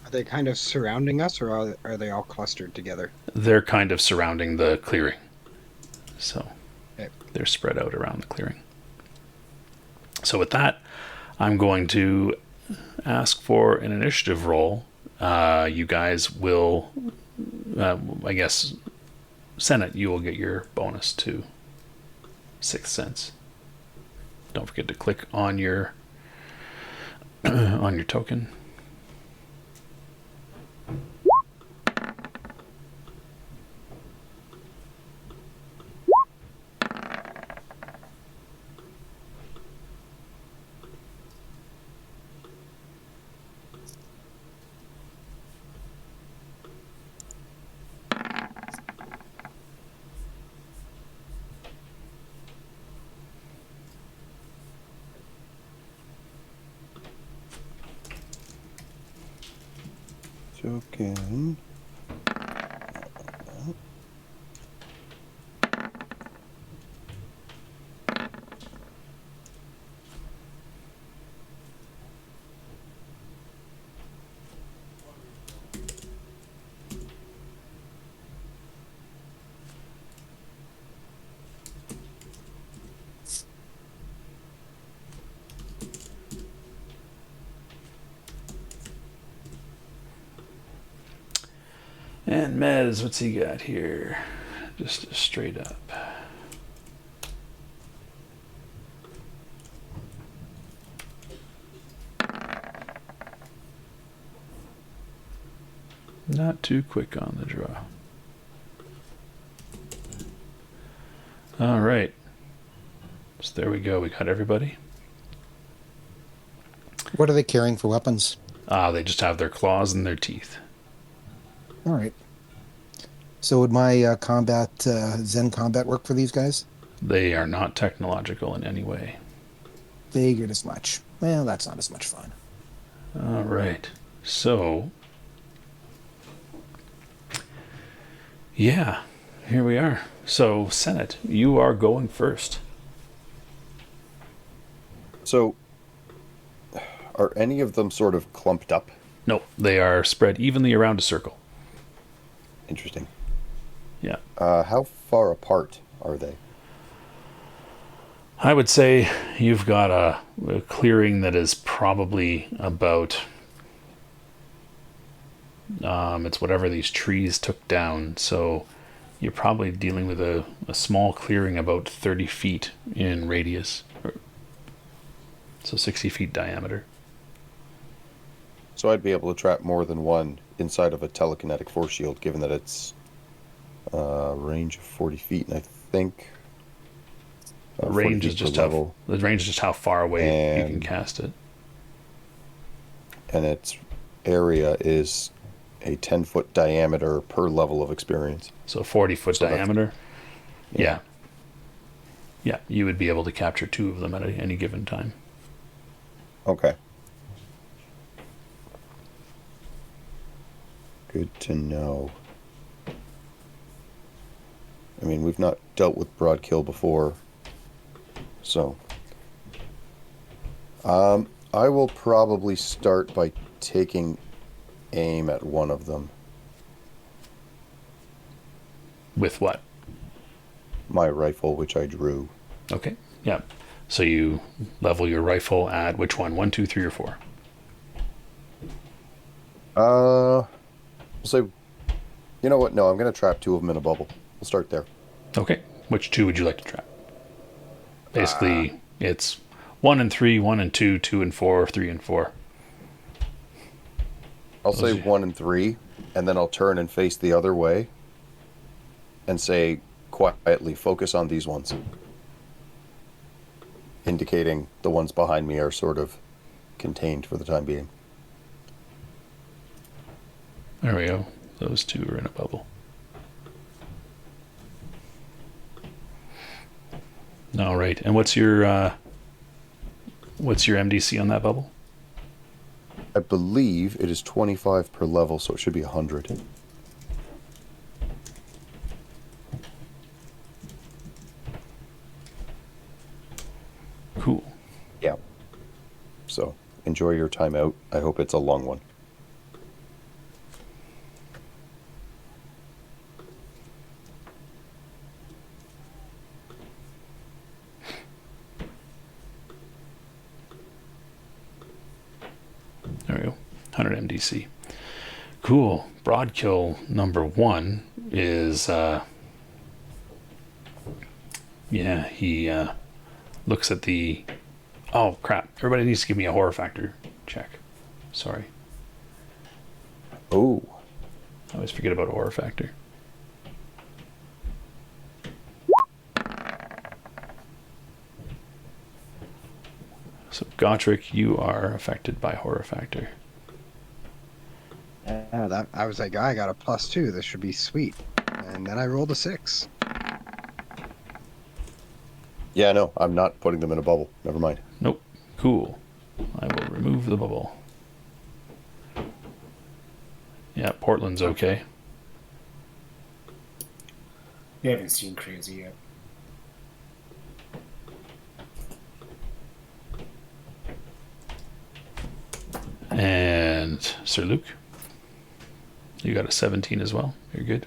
Speaker 5: Are they kind of surrounding us, or are they all clustered together?
Speaker 1: They're kind of surrounding the clearing, so
Speaker 5: Okay.
Speaker 1: they're spread out around the clearing. So with that, I'm going to ask for an initiative roll. You guys will, I guess, Senate, you will get your bonus to 6th Sense. Don't forget to click on your on your token.
Speaker 4: Token.
Speaker 1: And Mez, what's he got here? Just straight up. Not too quick on the draw. All right. So there we go. We got everybody.
Speaker 3: What are they carrying for weapons?
Speaker 1: They just have their claws and their teeth.
Speaker 3: All right. So would my combat, Zen combat work for these guys?
Speaker 1: They are not technological in any way.
Speaker 3: Figured as much. Well, that's not as much fun.
Speaker 1: All right. So, yeah, here we are. So, Senate, you are going first.
Speaker 4: So, are any of them sort of clumped up?
Speaker 1: No, they are spread evenly around a circle. I would say you've got a clearing that is probably about it's whatever these trees took down. So you're probably dealing with a small clearing about 30 feet in radius. So 60 feet diameter.
Speaker 4: So I'd be able to trap more than one inside of a telekinetic force shield, given that it's range of 40 feet, and I think
Speaker 1: Range is just how far away you can cast it.
Speaker 4: And its area is a 10-foot diameter per level of experience.
Speaker 1: So 40-foot diameter. Yeah. Yeah, you would be able to capture 2 of them at any given time.
Speaker 4: Okay. Good to know. I mean, we've not dealt with broad kill before, so I will probably start by taking aim at one of them.
Speaker 1: With what?
Speaker 4: My rifle, which I drew.
Speaker 1: Okay. Yeah. So you level your rifle at which one? 1, 2, 3, or 4?
Speaker 4: We'll say, you know what? No, I'm going to trap 2 of them in a bubble. We'll start there.
Speaker 1: Okay. Which 2 would you like to trap? Basically, it's 1 and 3, 1 and 2, 2 and 4, 3 and 4.
Speaker 4: I'll say 1 and 3, and then I'll turn and face the other way and say quietly, focus on these ones. Indicating the ones behind me are sort of contained for the time being.
Speaker 1: There we go. Those 2 are in a bubble. All right. And what's your MDC on that bubble?
Speaker 4: I believe it is 25 per level, so it should be 100.
Speaker 1: Cool.
Speaker 4: Yeah. So, enjoy your time out. I hope it's a long one.
Speaker 1: There we go. 100 MDC. Cool. Broadkill number 1 is he looks at the... Oh, crap. Everybody needs to give me a horror factor check. Sorry.
Speaker 4: Oh.
Speaker 1: I always forget about horror factor. So, Gotrek, you are affected by horror factor.
Speaker 5: Yeah, I was like, I got a +2. This should be sweet. And then I rolled a 6.
Speaker 4: Yeah, no, I'm not putting them in a bubble. Never mind.
Speaker 1: Nope. Cool. I will remove the bubble. Yeah, Portland's okay.
Speaker 2: They haven't seen crazy yet.
Speaker 1: And Sir Luke, you got a 17 as well. You're good.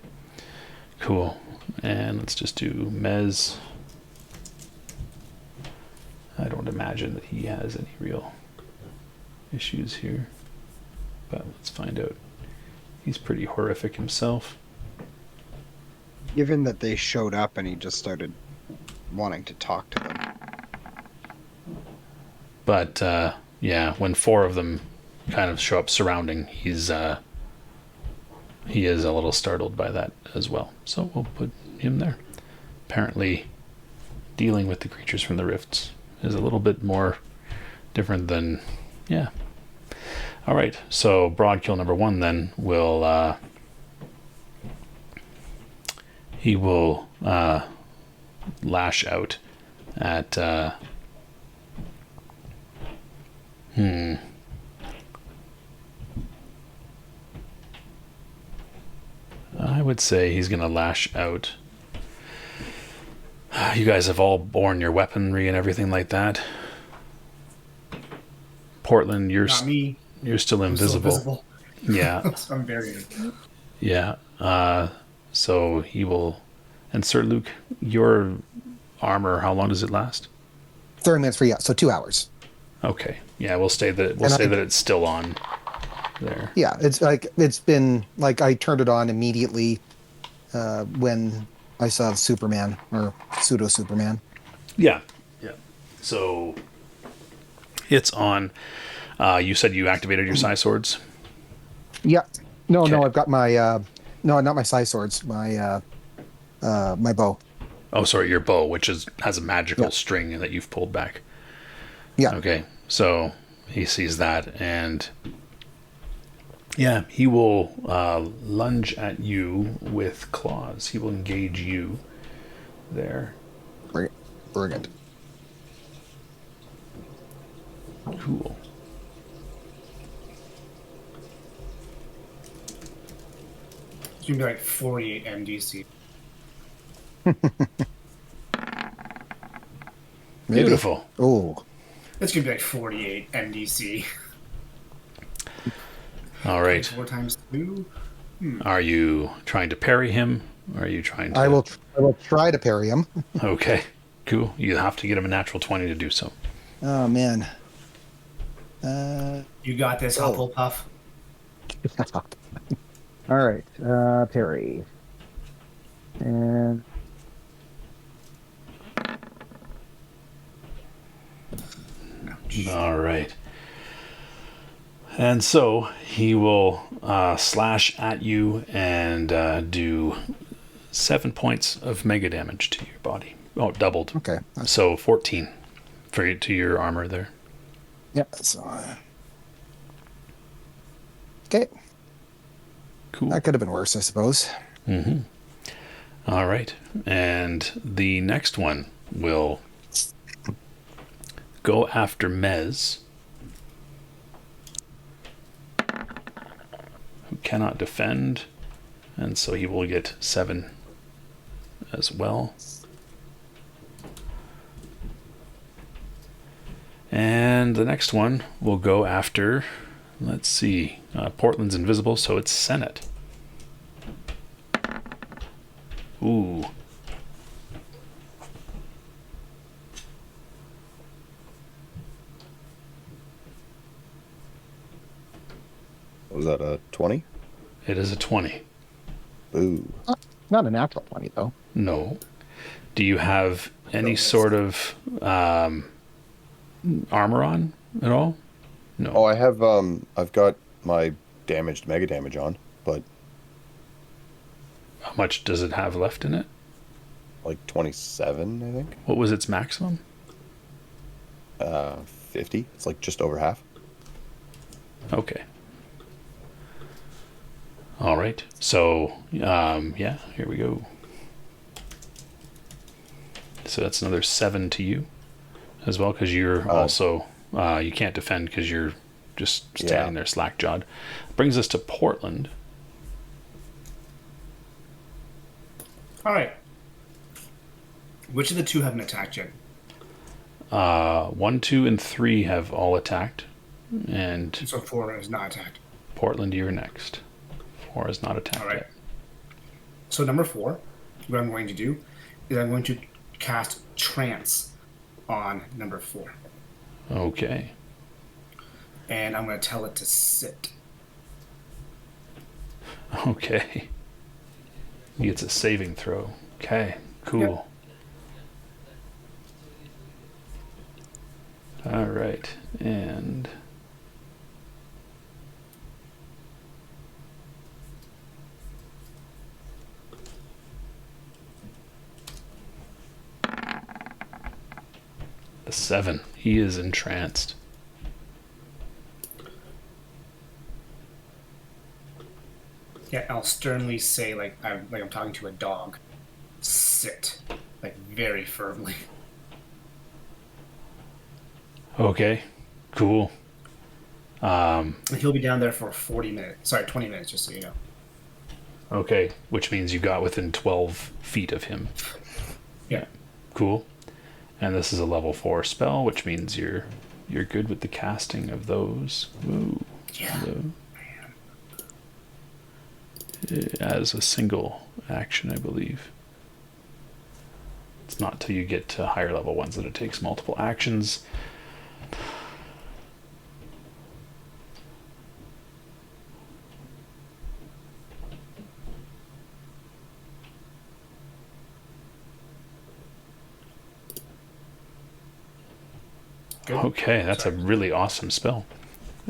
Speaker 1: Cool. And let's just do Mez. I don't imagine that he has any real issues here, but let's find out. He's pretty horrific himself.
Speaker 5: Given that they showed up and he just started wanting to talk to them.
Speaker 1: But yeah, when 4 of them kind of show up surrounding, he is a little startled by that as well. So we'll put him there. Apparently, dealing with the creatures from the rifts is a little bit more different than, yeah. All right, so broadkill number 1 then will he will lash out at I would say he's going to lash out. You guys have all borne your weaponry and everything like that. Portland, you're
Speaker 2: Not me.
Speaker 1: You're still invisible. Yeah.
Speaker 2: So I'm buried.
Speaker 1: Yeah. So he will. And Sir Luke, your armor, how long does it last?
Speaker 3: 30 minutes for, yeah, so 2 hours.
Speaker 1: Okay. Yeah, we'll say that it's still on there.
Speaker 3: Yeah, it's been like I turned it on immediately when I saw the Superman or pseudo Superman.
Speaker 1: Yeah. Yeah. So it's on. You said you activated your psi swords?
Speaker 3: Yeah. No,
Speaker 1: Okay.
Speaker 3: I've got my no, not my psi swords, my bow.
Speaker 1: Oh, sorry, your bow, which has a magical
Speaker 3: Yeah.
Speaker 1: string that you've pulled back.
Speaker 3: Yeah.
Speaker 1: Okay. So he sees that, and yeah, he will lunge at you with claws. He will engage you there.
Speaker 3: Brilliant.
Speaker 1: Cool.
Speaker 2: It's gonna be like 48 MDC.
Speaker 3: Maybe.
Speaker 1: Beautiful.
Speaker 3: Oh,
Speaker 2: It's gonna be like 48 MDC.
Speaker 1: All right.
Speaker 2: 4 times 2.
Speaker 1: Are you trying to parry him? Or are you trying to...
Speaker 3: I will try to parry him.
Speaker 1: Okay. Cool. You have to get him a natural 20 to do so.
Speaker 3: Oh man.
Speaker 2: You got this, Hufflepuff.
Speaker 3: All right, parry. And
Speaker 1: All right. And so he will slash at you and do 7 points of mega damage to your body. Oh, doubled.
Speaker 3: okay.
Speaker 1: So 14 to your armor there.
Speaker 3: Yeah. So, okay.
Speaker 1: Cool.
Speaker 3: That could have been worse, I suppose.
Speaker 1: Mm-hmm. All right. And the next one will go after Mez, who cannot defend, and so he will get 7 as well. And the next one will go after, let's see, Portland's invisible, so it's Senate. Ooh.
Speaker 4: Was that a 20?
Speaker 1: It is a 20.
Speaker 4: Boo.
Speaker 3: Not a natural 20 though.
Speaker 1: No. Do you have any sort of armor on at all? No.
Speaker 4: Oh, I've got my mega damage on, but
Speaker 1: How much does it have left in it?
Speaker 4: like 27, I think.
Speaker 1: What was its maximum?
Speaker 4: 50. It's like just over half.
Speaker 1: Okay. All right. So, yeah, here we go. So that's another 7 to you as well, because you're also, you can't defend because you're just standing there slack-jawed. Brings us to Portland.
Speaker 2: All right. Which of the two haven't attacked yet?
Speaker 1: 1, 2, and 3 have all attacked. And
Speaker 2: So 4 is not attacked.
Speaker 1: Portland, you're next. 4 is not attacked
Speaker 2: All right.
Speaker 1: yet.
Speaker 2: So number 4, what I'm going to do is I'm going to cast Trance on number 4.
Speaker 1: Okay.
Speaker 2: And I'm going to tell it to sit.
Speaker 1: Okay. It's a saving throw. Okay, cool.
Speaker 2: Yep.
Speaker 1: All right, and the 7. He is entranced.
Speaker 2: Yeah, I'll sternly say, like I'm talking to a dog, sit, like very firmly.
Speaker 1: Okay, cool.
Speaker 2: And he'll be down there for 40 minutes. Sorry, 20 minutes, just so you know.
Speaker 1: Okay, which means you got within 12 feet of him.
Speaker 2: Yeah.
Speaker 1: Cool. And this is a level 4 spell, which means you're good with the casting of those. Ooh.
Speaker 2: Yeah.
Speaker 1: As a single action, I believe. It's It's not till you get to higher level ones that it takes multiple actions.
Speaker 2: Good.
Speaker 1: Okay, that's a really awesome spell.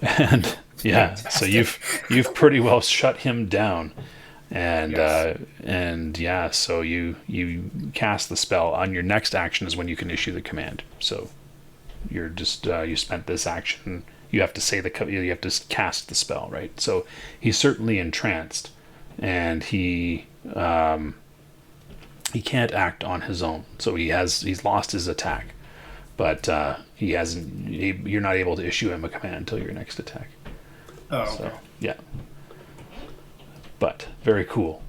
Speaker 1: And yeah, so you've pretty well shut him down. And
Speaker 2: Yes.
Speaker 1: so you cast the spell. On your next action is when you can issue the command. So you're just you spent this action. You have to say you have to cast the spell, right? So he's certainly entranced, and he can't act on his own. So he's lost his attack, but he hasn't. You're not able to issue him a command until your next attack.
Speaker 2: Oh, okay.
Speaker 1: So yeah, but very cool.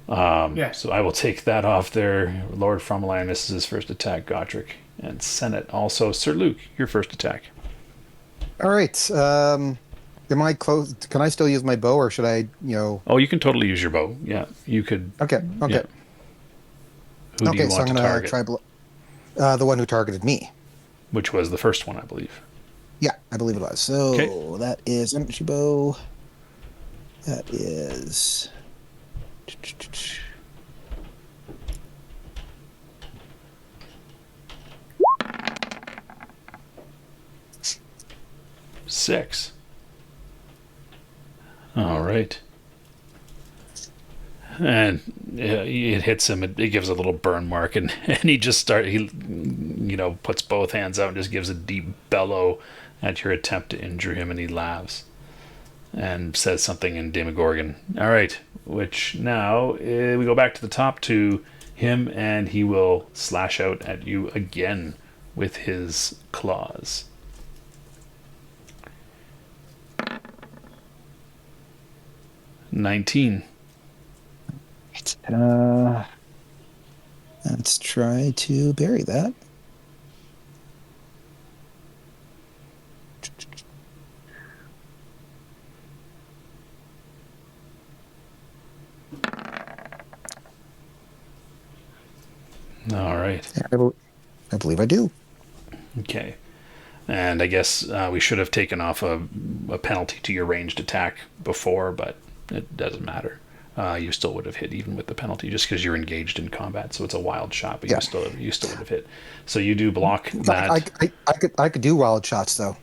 Speaker 2: Yeah.
Speaker 1: So I will take that off there. Lord Frommalaine misses his first attack. Gotrek and Senate also. Sir Luke, your first attack.
Speaker 3: All right. Am I close? Can I still use my bow, or should I?
Speaker 1: Oh, you can totally use your bow. Yeah, you could.
Speaker 3: Okay. Okay.
Speaker 1: Yeah. Who do you
Speaker 3: So
Speaker 1: want
Speaker 3: I'm
Speaker 1: to
Speaker 3: gonna
Speaker 1: target?
Speaker 3: try the one who targeted me.
Speaker 1: Which was the first one, I believe.
Speaker 3: Yeah, I believe it was. So
Speaker 1: Okay.
Speaker 3: that is energy bow. That is.
Speaker 1: Six. All right. And it hits him. It gives a little burn mark, and he just puts both hands out and just gives a deep bellow at your attempt to injure him, and he laughs and says something in Demogorgon. All right, which now we go back to the top to him, and he will slash out at you again with his claws. $19.
Speaker 3: Let's try to bury that.
Speaker 1: All right.
Speaker 3: I believe I do.
Speaker 1: Okay. And I guess we should have taken off a penalty to your ranged attack before, but it doesn't matter. You still would have hit even with the penalty, just because you're engaged in combat. So it's a wild shot, but
Speaker 3: Yeah.
Speaker 1: you still would have hit. So you do block that.
Speaker 3: I could do wild shots though.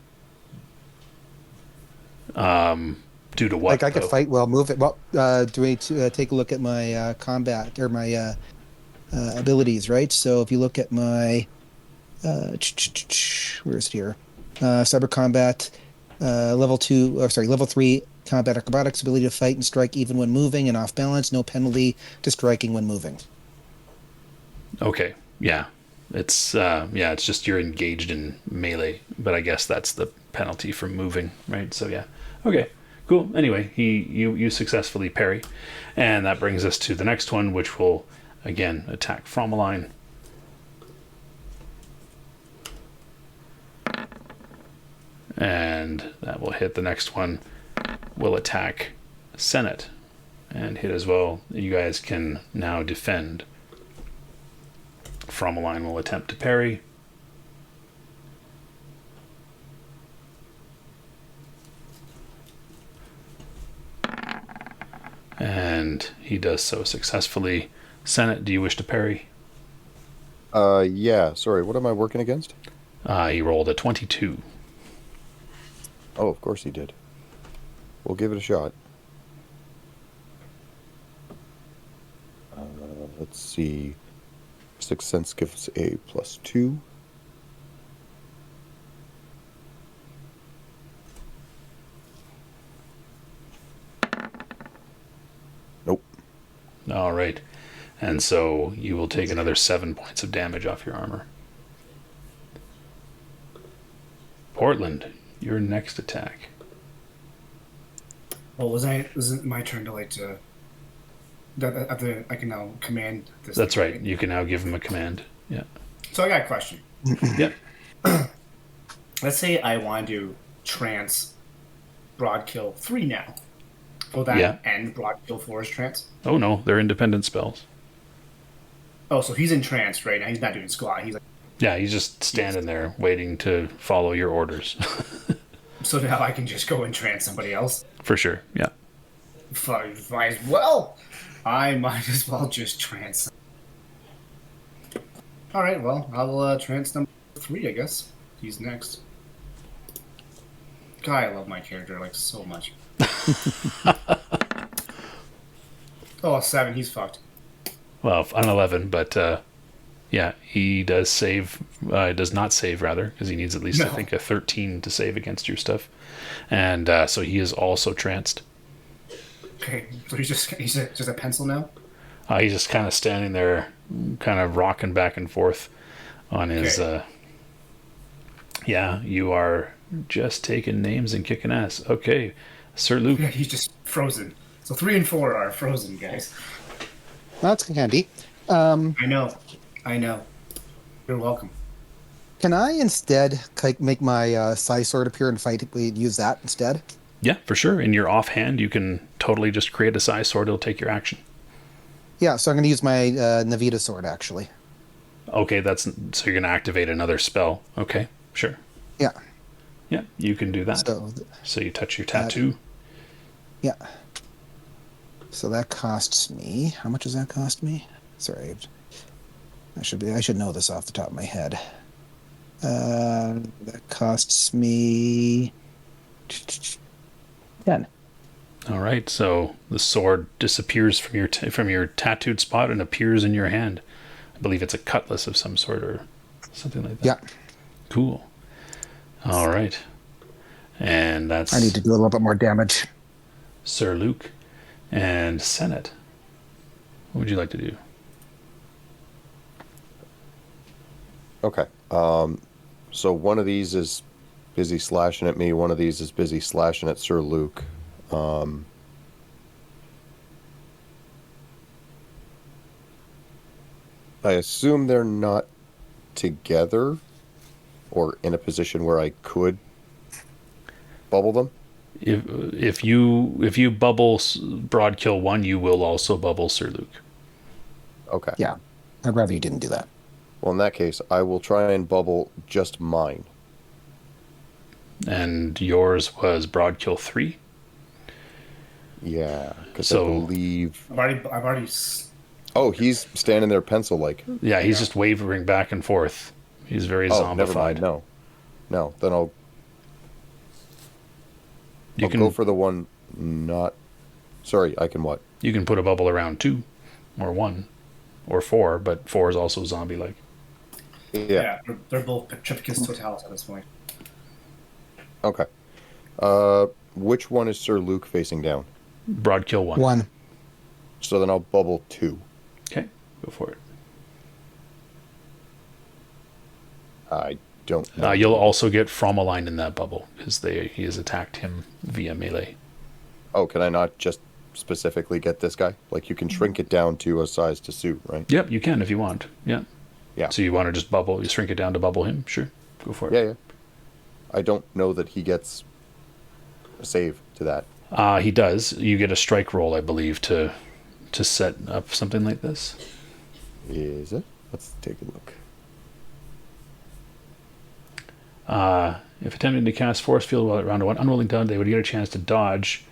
Speaker 1: Due to what?
Speaker 3: Like I could
Speaker 1: though?
Speaker 3: fight well, move it. Well, do we take a look at my combat or my abilities, right? So if you look at my where is it here? Cyber combat, level 3 combat acrobatics, ability to fight and strike even when moving and off balance, no penalty to striking when moving.
Speaker 1: Okay. Yeah. It's just you're engaged in melee, but I guess that's the penalty for moving, right? So yeah. Okay. Cool. Anyway, you successfully parry, and that brings us to the next one, which will again attack Frommalaine. And that will hit. The next one will attack Senate and hit as well. You guys can now defend. Frommalaine will attempt to parry. And he does so successfully. Senate, do you wish to parry?
Speaker 4: Yeah. Sorry, what am I working against?
Speaker 1: He rolled a 22.
Speaker 4: Oh, of course he did. We'll give it a shot. Let's see. Sixth Sense gives a +2. Nope.
Speaker 1: All right. And so you will take another 7 points of damage off your armor. Portland, your next attack.
Speaker 2: Well, was it my turn to I can now command this?
Speaker 1: That's
Speaker 2: thing,
Speaker 1: right. You can now give him a command. Yeah.
Speaker 2: So I got a question.
Speaker 1: Yeah.
Speaker 2: Let's say I want to trance Broadkill 3 now. Will that
Speaker 1: Yeah.
Speaker 2: end Broadkill 4's trance?
Speaker 1: Oh no, they're independent spells.
Speaker 2: Oh, so he's entranced right now. He's not doing squat. He's like,
Speaker 1: Yeah, he's just standing there waiting to follow your orders.
Speaker 2: so now I can just go and trance somebody else.
Speaker 1: For sure, yeah.
Speaker 2: Might as well. I might as well just trance. All right, well, I'll trance number 3, I guess. He's next. God, I love my character like so much. Oh, 7, he's fucked.
Speaker 1: Well, an 11, but yeah, he does save. Does not save, rather, because he needs at least, I think, a 13 to save against your stuff. And so he is also tranced.
Speaker 2: Okay, so he's just a pencil now?
Speaker 1: He's just kind of standing there, kind of rocking back and forth on his...
Speaker 2: Okay.
Speaker 1: Yeah, you are just taking names and kicking ass. Okay, Sir Luke.
Speaker 2: Yeah, he's just frozen. So 3 and 4 are frozen, guys.
Speaker 3: That's handy.
Speaker 2: I know. You're welcome.
Speaker 3: Can I instead make my Psy Sword appear and fight? We use that instead?
Speaker 1: Yeah, for sure. In your offhand, you can totally just create a size sword. It'll take your action.
Speaker 3: Yeah, so I'm going to use my Navita Sword, actually.
Speaker 1: Okay, so you're going to activate another spell. Okay, sure.
Speaker 3: Yeah.
Speaker 1: Yeah, you can do that. So you touch your tattoo.
Speaker 3: Yeah. So that costs me... How much does that cost me? Sorry. I should know this off the top of my head. That costs me 10.
Speaker 1: All right, so the sword disappears from your tattooed spot and appears in your hand. I believe it's a cutlass of some sort or something like that.
Speaker 3: Yeah.
Speaker 1: Cool. All right. And that's...
Speaker 3: I need to do a little bit more damage.
Speaker 1: Sir Luke and Senate. What would you like to do?
Speaker 4: Okay. So one of these is busy slashing at me. One of these is busy slashing at Sir Luke. I assume they're not together or in a position where I could bubble them.
Speaker 1: If you bubble broad kill 1, you will also bubble Sir Luke.
Speaker 4: Okay.
Speaker 3: Yeah. I'd rather you didn't do that.
Speaker 4: Well, in that case, I will try and bubble just mine.
Speaker 1: And yours was broad kill 3?
Speaker 4: Yeah, because
Speaker 1: So-
Speaker 4: I believe...
Speaker 2: I've already.
Speaker 4: Oh, he's standing there pencil-like.
Speaker 1: Yeah, he's just wavering back and forth. He's very
Speaker 4: Oh, never mind.
Speaker 1: zombified.
Speaker 4: No. Then I'll go for the one not... Sorry, I can what?
Speaker 1: You can put a bubble around 2 or 1 or 4, but 4 is also zombie-like.
Speaker 2: Yeah, they're both Petrificus Totalis at this point.
Speaker 4: Okay. Which one is Sir Luke facing down?
Speaker 1: Broad kill 1.
Speaker 3: 1.
Speaker 4: So then I'll bubble 2.
Speaker 1: Okay, go for it.
Speaker 4: I don't know.
Speaker 1: You'll also get Frommalaine in that bubble because he has attacked him via melee.
Speaker 4: Oh, can I not just specifically get this guy? Like you can shrink it down to a size to suit, right?
Speaker 1: Yep, you can if you want. Yeah.
Speaker 4: Yeah.
Speaker 1: So you want to just you shrink it down to bubble him? Sure, go for it.
Speaker 4: Yeah. I don't know that he gets a save to that.
Speaker 1: He does. You get a strike roll, I believe, to set up something like this.
Speaker 4: Is it? Let's take a look.
Speaker 1: If attempting to cast force field while around one unwilling done, they would get a chance to dodge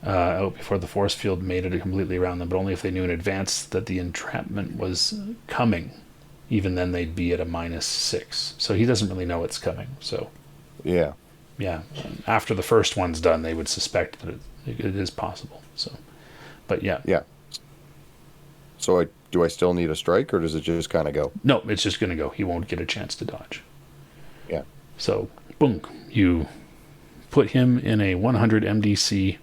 Speaker 1: out before the force field made it completely around them, but only if they knew in advance that the entrapment was coming. Even then, they'd be at a -6. So he doesn't really know it's coming. So
Speaker 4: Yeah.
Speaker 1: yeah, after the first one's done, they would suspect that it is possible. So, but yeah.
Speaker 4: Yeah. So do I still need a strike, or does it just kind of go?
Speaker 1: No, it's just going to go. He won't get a chance to dodge.
Speaker 4: Yeah.
Speaker 1: So, boom, you put him in a 100 MDC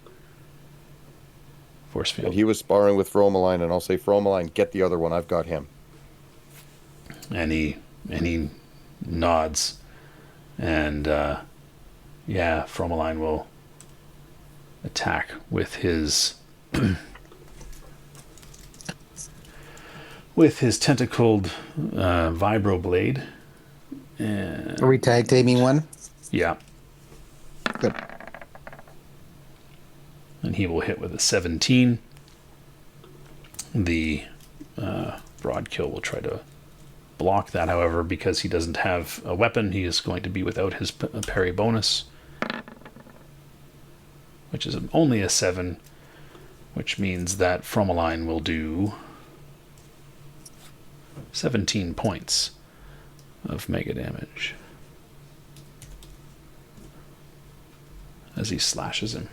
Speaker 1: force field.
Speaker 4: And he was sparring with Frommalaine, and I'll say, Frommalaine, get the other one. I've got him.
Speaker 1: And he nods. And, yeah, Frommalaine will attack with his... with his tentacled vibro blade. And
Speaker 3: Are we tag teaming one?
Speaker 1: yeah,
Speaker 3: Good.
Speaker 1: and he will hit with a 17. The Broadkill will try to block that. However, because he doesn't have a weapon, he is going to be without his parry bonus, which is only a 7, which means that Frommalaine will do 17 points of mega damage as he slashes him.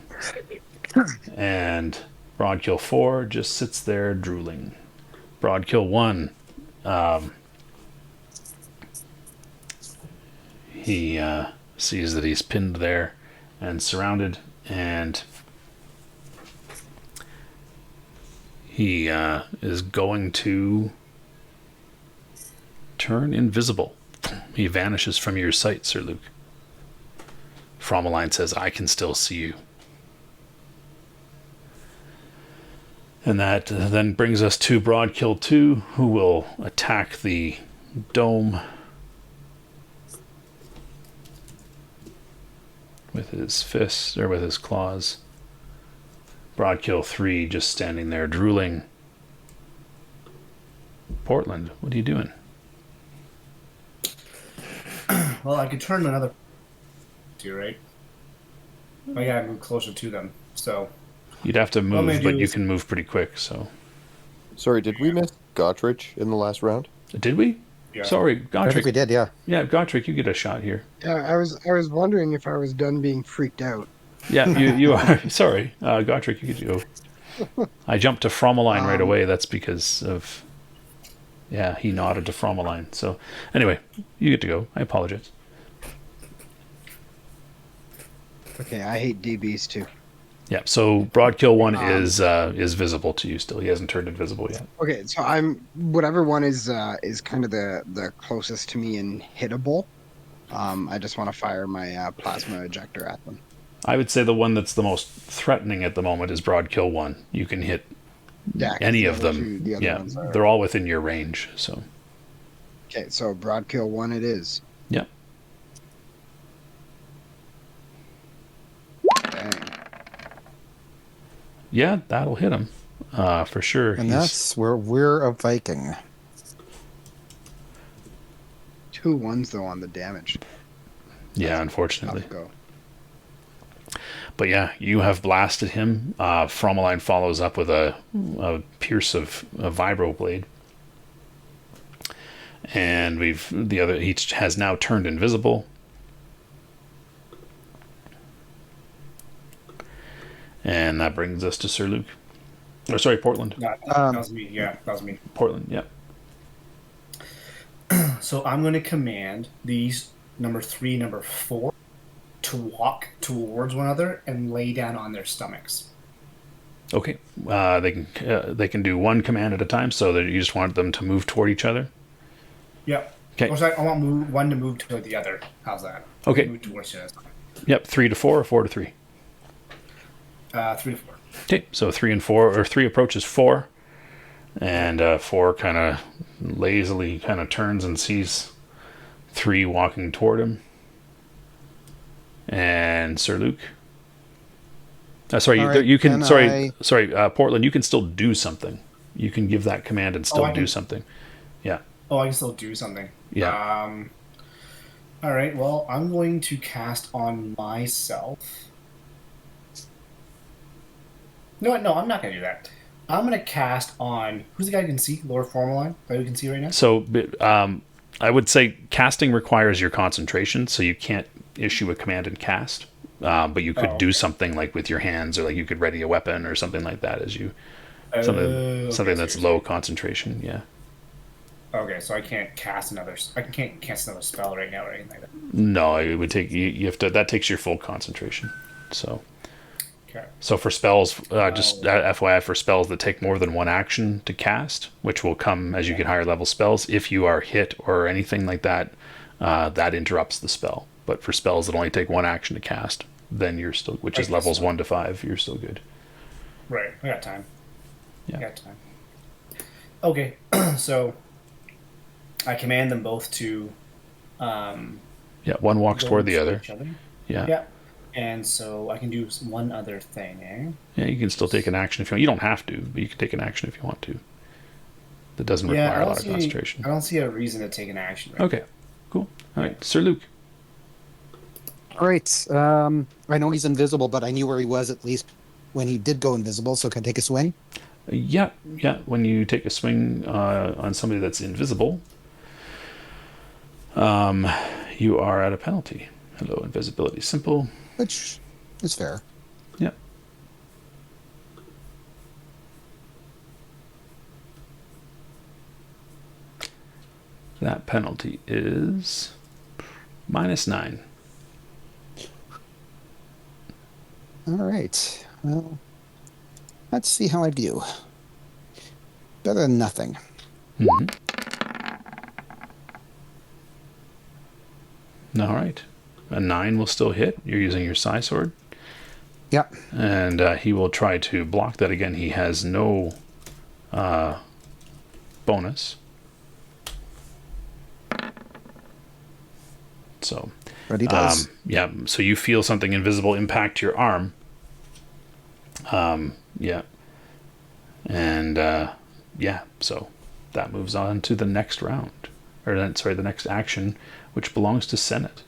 Speaker 1: And Broadkill 4 just sits there drooling. Broadkill 1, he sees that he's pinned there and surrounded, and he is going to turn invisible. He vanishes from your sight, Sir Luke. Frommalaine says, I can still see you. And that then brings us to Broadkill 2, who will attack the dome with his fists, or with his claws. Broadkill 3 just standing there drooling. Portland, what are you doing?
Speaker 2: Well, I could turn another to, right? I gotta move closer to them, so...
Speaker 1: You'd have to move,
Speaker 2: maybe
Speaker 1: but
Speaker 2: it
Speaker 1: you
Speaker 2: was-
Speaker 1: can move pretty quick, so...
Speaker 4: Sorry, did we miss Gottrich in the last round?
Speaker 1: Did we?
Speaker 2: Yeah.
Speaker 1: Sorry,
Speaker 3: I think we
Speaker 1: Gottrick.
Speaker 3: did, yeah.
Speaker 1: Yeah, Gottrick, you get a shot here.
Speaker 5: Yeah, I was wondering if I was done being freaked out.
Speaker 1: Yeah, you are. Sorry, Gottrick, you get to go. I jumped to Frommalaine right away. That's because of... Yeah, he nodded to Frommalaine. So, anyway, you get to go. I apologize.
Speaker 5: Okay, I hate DBs too.
Speaker 1: Yeah, so Broadkill 1 is visible to you still. He hasn't turned invisible yet.
Speaker 5: Okay, so I'm whatever one is kind of the closest to me and hittable. I just want to fire my plasma ejector at them.
Speaker 1: I would say the one that's the most threatening at the moment is Broadkill 1. You can hit
Speaker 5: Yeah, 'cause
Speaker 1: any
Speaker 5: the
Speaker 1: of
Speaker 5: other
Speaker 1: them.
Speaker 5: the other
Speaker 1: Yeah,
Speaker 5: ones are-
Speaker 1: they're all within your range. So,
Speaker 5: Okay, so Broadkill 1 it is.
Speaker 1: yeah.
Speaker 5: Dang.
Speaker 1: Yeah, that'll hit him. For sure.
Speaker 3: And that's where we're a Viking.
Speaker 5: 2 1s though on the damage.
Speaker 1: Yeah, unfortunately.
Speaker 5: Tough go.
Speaker 1: But yeah, you have blasted him. Frommalaine follows up with a pierce of a vibro blade. And he has now turned invisible. And that brings us to Sir Luke. Or sorry, Portland.
Speaker 2: That was me. Yeah, that was me.
Speaker 1: Portland, yep.
Speaker 2: So I'm going to command these number 3, number 4 to walk towards one another and lay down on their stomachs.
Speaker 1: Okay. They can do one command at a time, so that you just want them to move toward each other.
Speaker 2: Yep.
Speaker 1: Okay.
Speaker 2: Or sorry, I want one to move toward the other. How's that?
Speaker 1: Okay.
Speaker 2: Move towards the other.
Speaker 1: Yep. 3 to 4 or 4 to 3.
Speaker 2: 3 to 4.
Speaker 1: Okay. So 3 and 4, or 3 approaches 4, and 4 kind of lazily kind of turns and sees 3 walking toward him. And Sir Luke. Sorry,
Speaker 3: All right,
Speaker 1: you can.
Speaker 3: can
Speaker 1: Sorry, Portland. You can still do something. You can give that command and still
Speaker 2: I
Speaker 1: do
Speaker 2: can-
Speaker 1: something. Yeah.
Speaker 2: Oh, I can still do something.
Speaker 1: Yeah.
Speaker 2: All right. Well, I'm going to cast on myself. No, I'm not going to do that. I'm going to cast on who's the guy who can see? Lord Frommalaine that we can see right now.
Speaker 1: So, I would say casting requires your concentration, so you can't issue a command and cast. But you could do something like with your hands, or like you could ready a weapon or something like that as you something that's low concentration. Yeah.
Speaker 2: Okay, so I can't cast another. I can't cast another spell right now or anything like that.
Speaker 1: No, it would take you have to. That takes your full concentration. So.
Speaker 2: Okay.
Speaker 1: So for spells, just FYI, for spells that take more than one action to cast, which will come as you get higher level spells, if you are hit or anything like that, that interrupts the spell. But for spells that only take one action to cast, then you're still, which is levels 1 to 5, you're still good.
Speaker 2: Right, I got time.
Speaker 1: Yeah.
Speaker 2: I got time. Okay, so I command them both to.
Speaker 1: Yeah, one walks
Speaker 2: go
Speaker 1: toward the
Speaker 2: to
Speaker 1: other.
Speaker 2: each other.
Speaker 1: Yeah.
Speaker 2: Yeah. And so I can do one other thing, eh?
Speaker 1: Yeah, you can still take an action if you want. You don't have to, but you can take an action if you want to. that doesn't
Speaker 2: Yeah,
Speaker 1: require a lot of concentration.
Speaker 2: I don't see a reason to take an action. Right
Speaker 1: Okay, cool. All right, Sir Luke.
Speaker 3: All right. I know he's invisible, but I knew where he was at least when he did go invisible. So can I take a swing?
Speaker 1: Yeah. When you take a swing on somebody that's invisible, you are at a penalty. Hello, invisibility simple.
Speaker 3: Which is fair.
Speaker 1: Yeah. That penalty is -9.
Speaker 3: All right. Well, let's see how I do. Better than nothing.
Speaker 1: All right. A 9 will still hit. You're using your Psi Sword.
Speaker 3: Yep.
Speaker 1: And he will try to block that again. He has no bonus. So,
Speaker 3: But he does.
Speaker 1: yeah. So you feel something invisible impact your arm. Yeah. And yeah. So that moves on to the next round, or sorry, the next action, which belongs to Senate.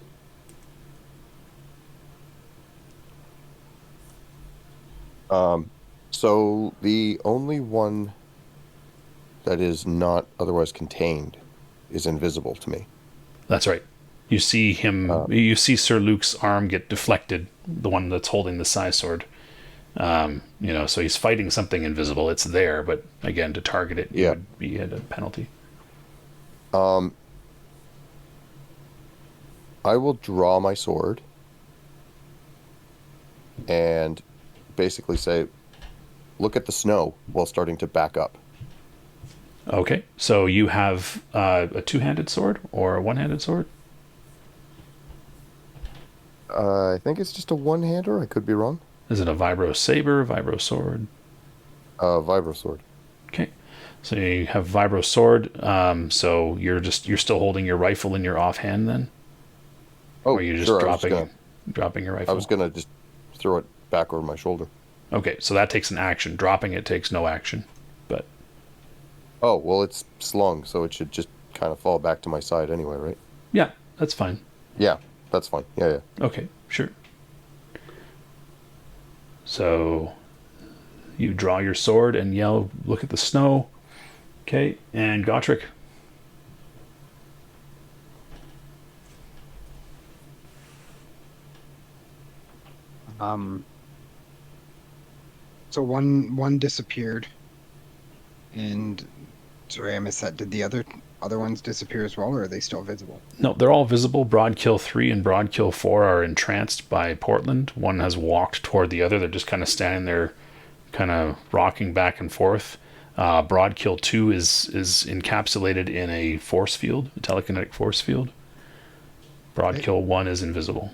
Speaker 4: So the only one that is not otherwise contained is invisible to me.
Speaker 1: That's right. You see him. You see Sir Luke's arm get deflected. The one that's holding the Psi Sword. So he's fighting something invisible. It's there, but again, to target it, you would be at a penalty.
Speaker 4: I will draw my sword and basically say, "Look at the snow," while starting to back up.
Speaker 1: Okay, so you have a two-handed sword or a one-handed sword?
Speaker 4: I think it's just a one-hander. I could be wrong.
Speaker 1: Is it a vibro saber, vibro sword?
Speaker 4: Vibro sword.
Speaker 1: Okay, so you have vibro sword. So you're still holding your rifle in your offhand then?
Speaker 4: Oh,
Speaker 1: or are you just
Speaker 4: sure,
Speaker 1: dropping your rifle?
Speaker 4: I was gonna just throw it back over my shoulder.
Speaker 1: Okay, so that takes an action. Dropping it takes no action. But
Speaker 4: oh well, it's slung, so it should just kind of fall back to my side anyway, right?
Speaker 1: yeah, that's fine.
Speaker 4: Yeah, that's fine. Yeah.
Speaker 1: Okay, sure. So you draw your sword and yell, "Look at the snow." Okay, and Gotrek.
Speaker 5: So one disappeared, and sorry, I missed that. Did the other ones disappear as well, or are they still visible?
Speaker 1: No, they're all visible. Broadkill 3 and Broadkill 4 are entranced by Portland. One has walked toward the other. They're just kind of standing there, kind of rocking back and forth. Broadkill 2 is encapsulated in a force field, a telekinetic force field. Broadkill 1 is invisible.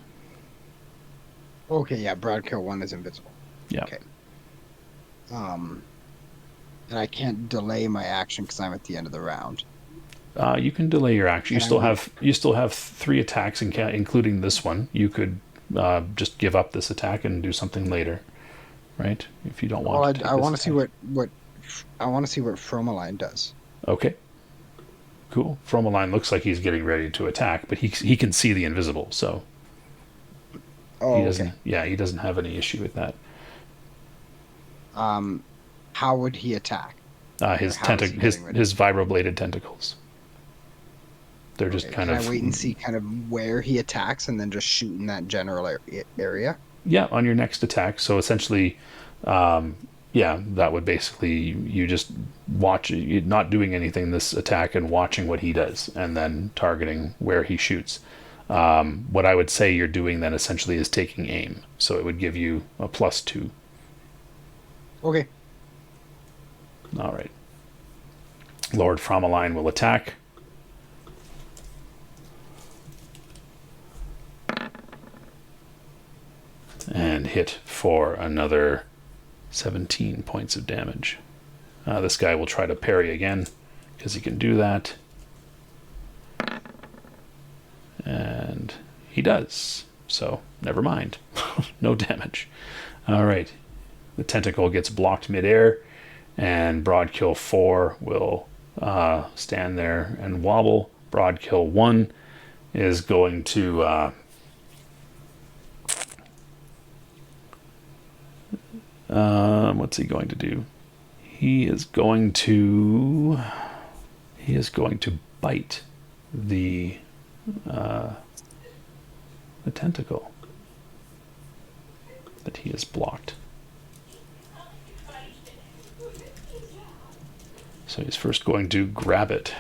Speaker 5: Okay, yeah, Broadkill 1 is invisible.
Speaker 1: Yeah.
Speaker 5: Okay. And I can't delay my action because I'm at the end of the round.
Speaker 1: You can delay your action. You still have 3 attacks, including this one. You could just give up this attack and do something later, right? If you don't want.
Speaker 5: Well,
Speaker 1: to
Speaker 5: I want to see what I want to see what Frommalaine does.
Speaker 1: Okay. Cool. Frommalaine looks like he's getting ready to attack, but he can see the invisible, so he doesn't.
Speaker 5: Okay.
Speaker 1: Yeah, he doesn't have any issue with that.
Speaker 5: How would he attack?
Speaker 1: His vibro-bladed tentacles. They're just kind of.
Speaker 5: Can I wait and see kind of where he attacks and then just shoot in that general area?
Speaker 1: Yeah, on your next attack. So essentially, that would basically you just watch, you're not doing anything this attack and watching what he does, and then targeting where he shoots. What I would say you're doing then essentially is taking aim. So it would give you a +2.
Speaker 5: Okay.
Speaker 1: All right. Lord Frommalaine will attack. And hit for another 17 points of damage. This guy will try to parry again, because he can do that. And he does. So, never mind. No damage. All right. The tentacle gets blocked midair, and Broadkill 4 will stand there and wobble. Broadkill 1 is going to what's he going to do? He is going to bite the tentacle that he has blocked. So he's first going to grab it.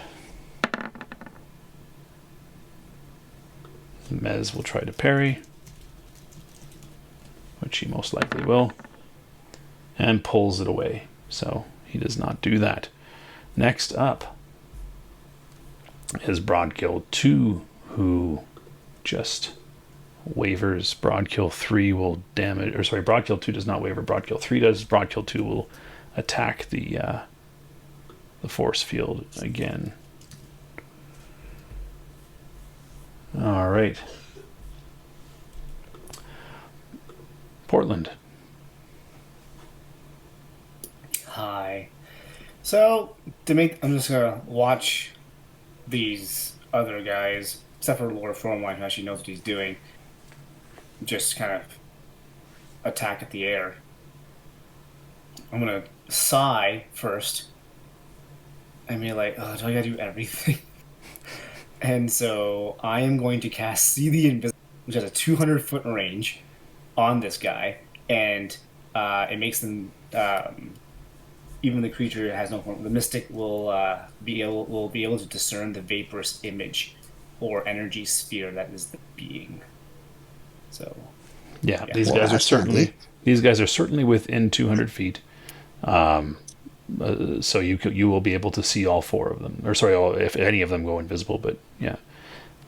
Speaker 1: Mez will try to parry, which he most likely will, and pulls it away. So he does not do that. Next up is Broadkill 2, who just wavers. Broadkill 3 will damage, or sorry, Broadkill 2 does not waver. Broadkill 3 does. Broadkill 2 will attack the force field again. All right. Portland.
Speaker 2: Hi. So, I'm just gonna watch these other guys, except for Lord Frommalaine, who actually knows what he's doing, just kind of attack at the air. I'm gonna sigh first and be like, oh, do I gotta do everything? And so I am going to cast See the Invisible, which has a 200-foot range on this guy, and it makes them, even the creature has no form. The mystic will be able to discern the vaporous image or energy sphere that is the being. So,
Speaker 1: yeah. These guys are certainly within 200 feet. So you will be able to see all 4 of them, or sorry, if any of them go invisible. But yeah,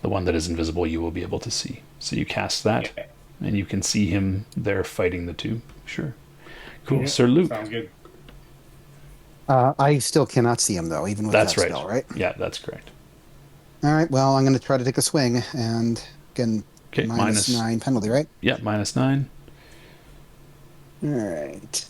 Speaker 1: the one that is invisible you will be able to see. So you cast that, and you can see him there fighting the 2. Sure, cool. Yeah, Sir Luke.
Speaker 2: Sounds good.
Speaker 3: I still cannot see him though, even with that spell, right?
Speaker 1: Yeah, that's correct.
Speaker 3: All right. Well, I'm going to try to take a swing, and again,
Speaker 1: okay,
Speaker 3: -9 penalty, right?
Speaker 1: Yeah, -9.
Speaker 3: All right.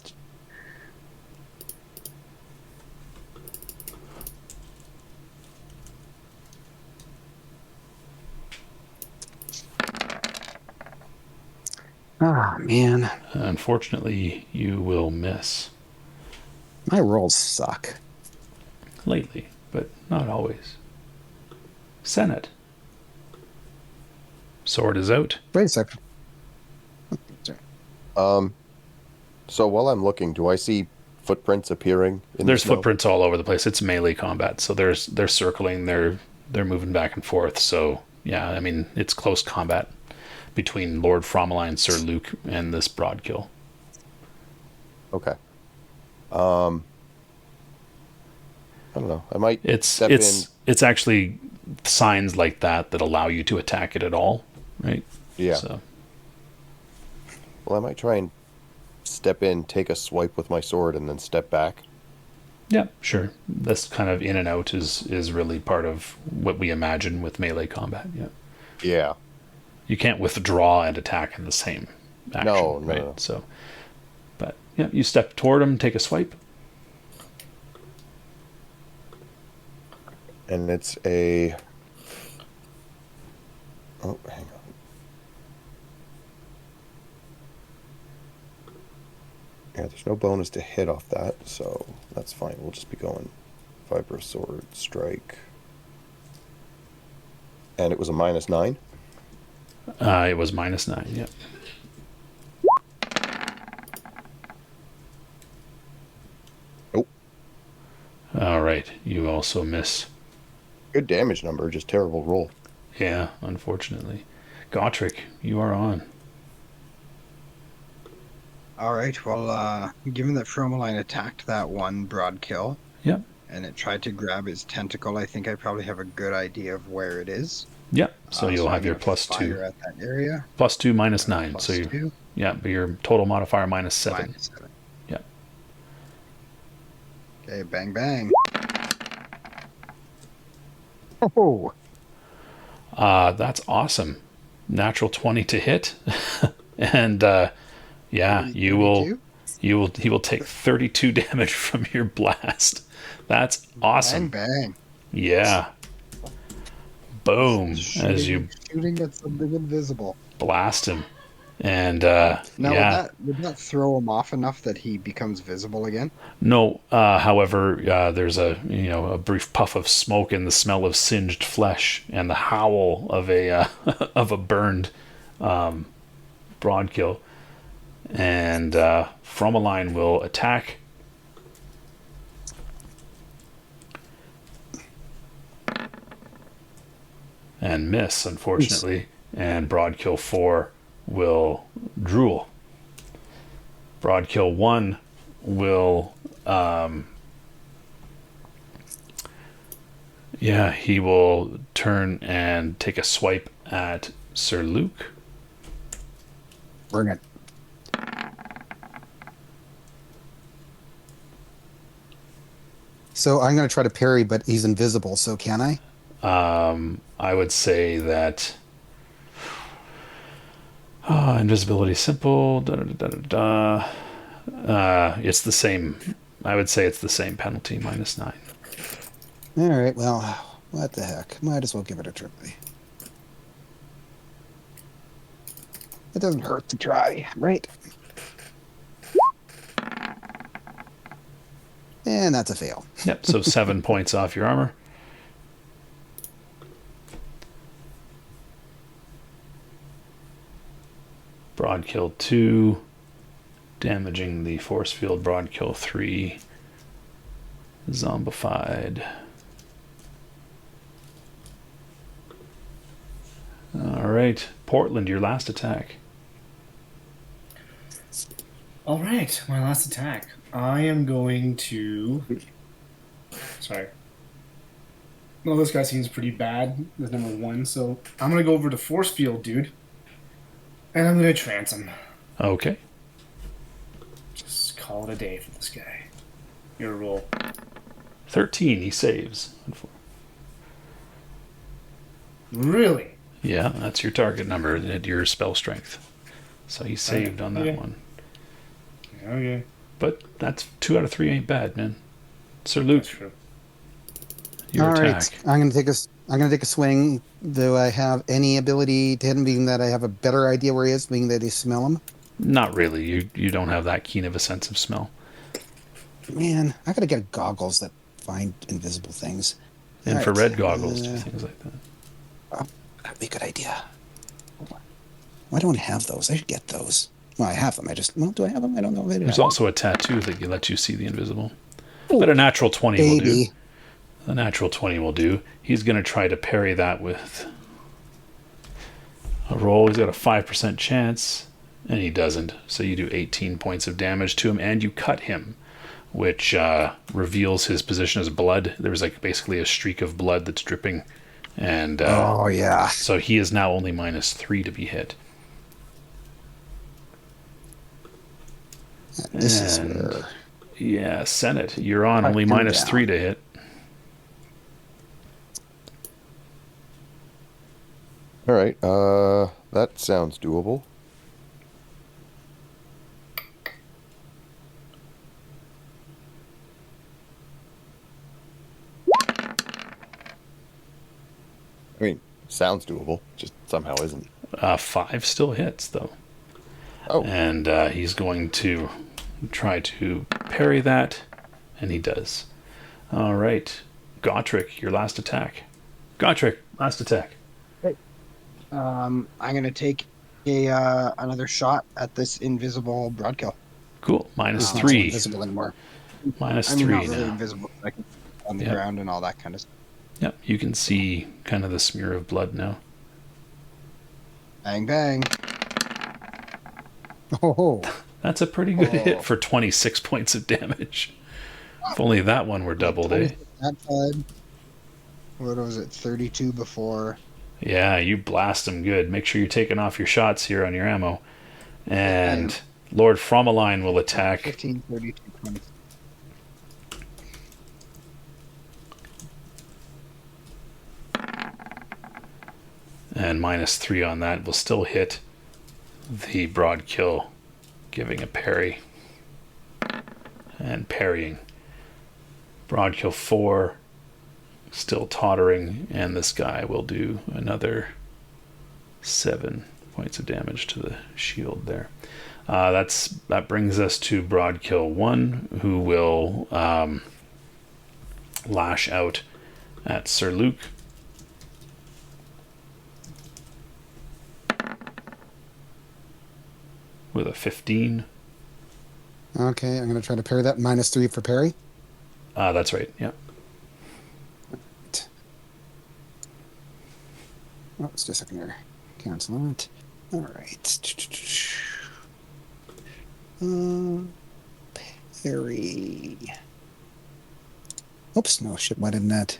Speaker 3: Ah, man.
Speaker 1: Unfortunately, you will miss.
Speaker 3: My rolls suck.
Speaker 1: Lately, but not always. Senate. Sword is out.
Speaker 3: Wait a second.
Speaker 4: So while I'm looking, do I see footprints appearing in
Speaker 1: There's
Speaker 4: the snow?
Speaker 1: footprints all over the place. It's melee combat, so they're circling, they're moving back and forth. So yeah, I mean, it's close combat between Lord Frommalaine, Sir Luke, and this Broadkill.
Speaker 4: Okay. I don't know. I might
Speaker 1: It's actually signs like that allow you to attack it at all, right?
Speaker 4: Yeah.
Speaker 1: So.
Speaker 4: Well, I might try and step in, take a swipe with my sword, and then step back.
Speaker 1: Yeah, sure. This kind of in and out is really part of what we imagine with melee combat. Yeah.
Speaker 4: Yeah.
Speaker 1: You can't withdraw and attack in the same action.
Speaker 4: No.
Speaker 1: Right? So, but yeah, you step toward him, take a swipe.
Speaker 4: And it's a... Oh, hang on. Yeah, there's no bonus to hit off that, so that's fine. We'll just be going Viper Sword, Strike. And it was a -9?
Speaker 1: It was -9, yeah.
Speaker 4: Oh.
Speaker 1: All right, you also miss.
Speaker 4: Good damage number, just terrible roll.
Speaker 1: Yeah, unfortunately. Gotrek, you are on.
Speaker 5: All right. Well, given that Frommalaine attacked that one Broadkill,
Speaker 1: Yep.
Speaker 5: and it tried to grab his tentacle, I think I probably have a good idea of where it is.
Speaker 1: Yep. So you'll have
Speaker 5: I'm
Speaker 1: your
Speaker 5: gonna
Speaker 1: +2.
Speaker 5: fire at that area.
Speaker 1: +2 -9.
Speaker 5: Plus
Speaker 1: So you,
Speaker 5: 2.
Speaker 1: yeah, but your total modifier -7.
Speaker 5: -7.
Speaker 1: Yep.
Speaker 5: Okay, bang bang.
Speaker 3: Oh,
Speaker 1: That's awesome. Natural 20 to hit. And yeah, you will.
Speaker 5: 22?
Speaker 1: He will take 32 damage from your blast. That's awesome.
Speaker 5: Bang bang.
Speaker 1: Yeah. Boom. As you
Speaker 5: Shooting at something invisible.
Speaker 1: blast him. And
Speaker 5: Now
Speaker 1: yeah.
Speaker 5: would that throw him off enough that he becomes visible again?
Speaker 1: No, however, there's a brief puff of smoke and the smell of singed flesh and the howl of a of a burned broadkill. And Frommalaine will attack. And miss, unfortunately. And Broadkill 4 will drool. Broadkill 1 will... he will turn and take a swipe at Sir Luke.
Speaker 3: Bring it. So I'm going to try to parry, but he's invisible, so can I?
Speaker 1: I would say that invisibility simple. It's the same. I would say it's the same penalty, -9.
Speaker 3: All right, well, what the heck? Might as well give it a try. It doesn't hurt to try, right? And that's a fail.
Speaker 1: Yep, so 7 points off your armor. Broadkill 2, damaging the force field. Broadkill 3, zombified. All right, Portland, your last attack.
Speaker 2: All right, my last attack. I am going to. Sorry. Well, this guy seems pretty bad. That's number 1, so I'm gonna go over to force field, dude, and I'm gonna trance him.
Speaker 1: Okay.
Speaker 2: Just call it a day for this guy. Your roll.
Speaker 1: 13, he saves.
Speaker 2: Really?
Speaker 1: Yeah, that's your target number at your spell strength. So he saved on that
Speaker 2: Okay.
Speaker 1: one.
Speaker 2: Okay.
Speaker 1: But that's 2 out of 3 ain't bad, man. Sir Luke,
Speaker 2: That's true.
Speaker 1: your
Speaker 3: All
Speaker 1: attack.
Speaker 3: right, I'm going to take a swing. Do I have any ability to hit him, being that I have a better idea where he is, being that I smell him?
Speaker 1: Not really. You don't have that keen of a sense of smell.
Speaker 3: Man, I got to get goggles that find invisible things. All right,
Speaker 1: Infrared goggles, things like that.
Speaker 3: that'd be a good idea. Why don't I have those? I should get those. Well, I have them. Do I have them? I don't know if I do.
Speaker 1: There's also a tattoo that lets you see the invisible. But a natural 20 will do.
Speaker 3: Baby.
Speaker 1: A natural 20 will do. He's going to try to parry that with a roll. He's got a 5% chance, and he doesn't. So you do 18 points of damage to him, and you cut him, which reveals his position as blood. There's like basically a streak of blood that's dripping. And
Speaker 3: Oh, yeah.
Speaker 1: so he is now only -3 to be hit.
Speaker 3: This is
Speaker 1: And-
Speaker 3: where...
Speaker 1: Yeah, Senate, you're on
Speaker 3: Cut
Speaker 1: only
Speaker 3: him
Speaker 1: -3
Speaker 3: down.
Speaker 1: to hit.
Speaker 4: All right. That sounds doable. I mean, sounds doable. Just somehow isn't.
Speaker 1: 5 still hits, though.
Speaker 4: Oh,
Speaker 1: And he's going to try to parry that, and he does. All right. Gotrek, your last attack. Gotrek, last attack.
Speaker 5: I'm gonna take another shot at this invisible broadkill.
Speaker 1: Cool.
Speaker 3: He's not so
Speaker 1: -3.
Speaker 3: invisible anymore.
Speaker 1: -3
Speaker 5: I'm not really
Speaker 1: now.
Speaker 5: invisible. I can on the
Speaker 1: Yep.
Speaker 5: ground and all that kind of stuff.
Speaker 1: Yep, you can see kind of the smear of blood now.
Speaker 5: Bang bang.
Speaker 3: Oh,
Speaker 1: That's a pretty good hit for 26 points of damage. If only that one were doubled, eh?
Speaker 5: That side. What was it? 32 before.
Speaker 1: Yeah, you blast him good. Make sure you're taking off your shots here on your ammo. And Lord Frommalaine will attack.
Speaker 5: 15, 32, 20.
Speaker 1: And -3 on that will still hit the broad kill, giving a parry. and parrying. Broadkill 4, still tottering, and this guy will do another 7 points of damage to the shield there. That brings us to Broadkill 1, who will lash out at Sir Luke. With a 15.
Speaker 3: Okay, I'm going to try to parry that. -3 for parry.
Speaker 1: That's right, yeah.
Speaker 3: Oh, it's just a second here. Cancel that. All right. Parry. Oops, no, shit, why didn't that?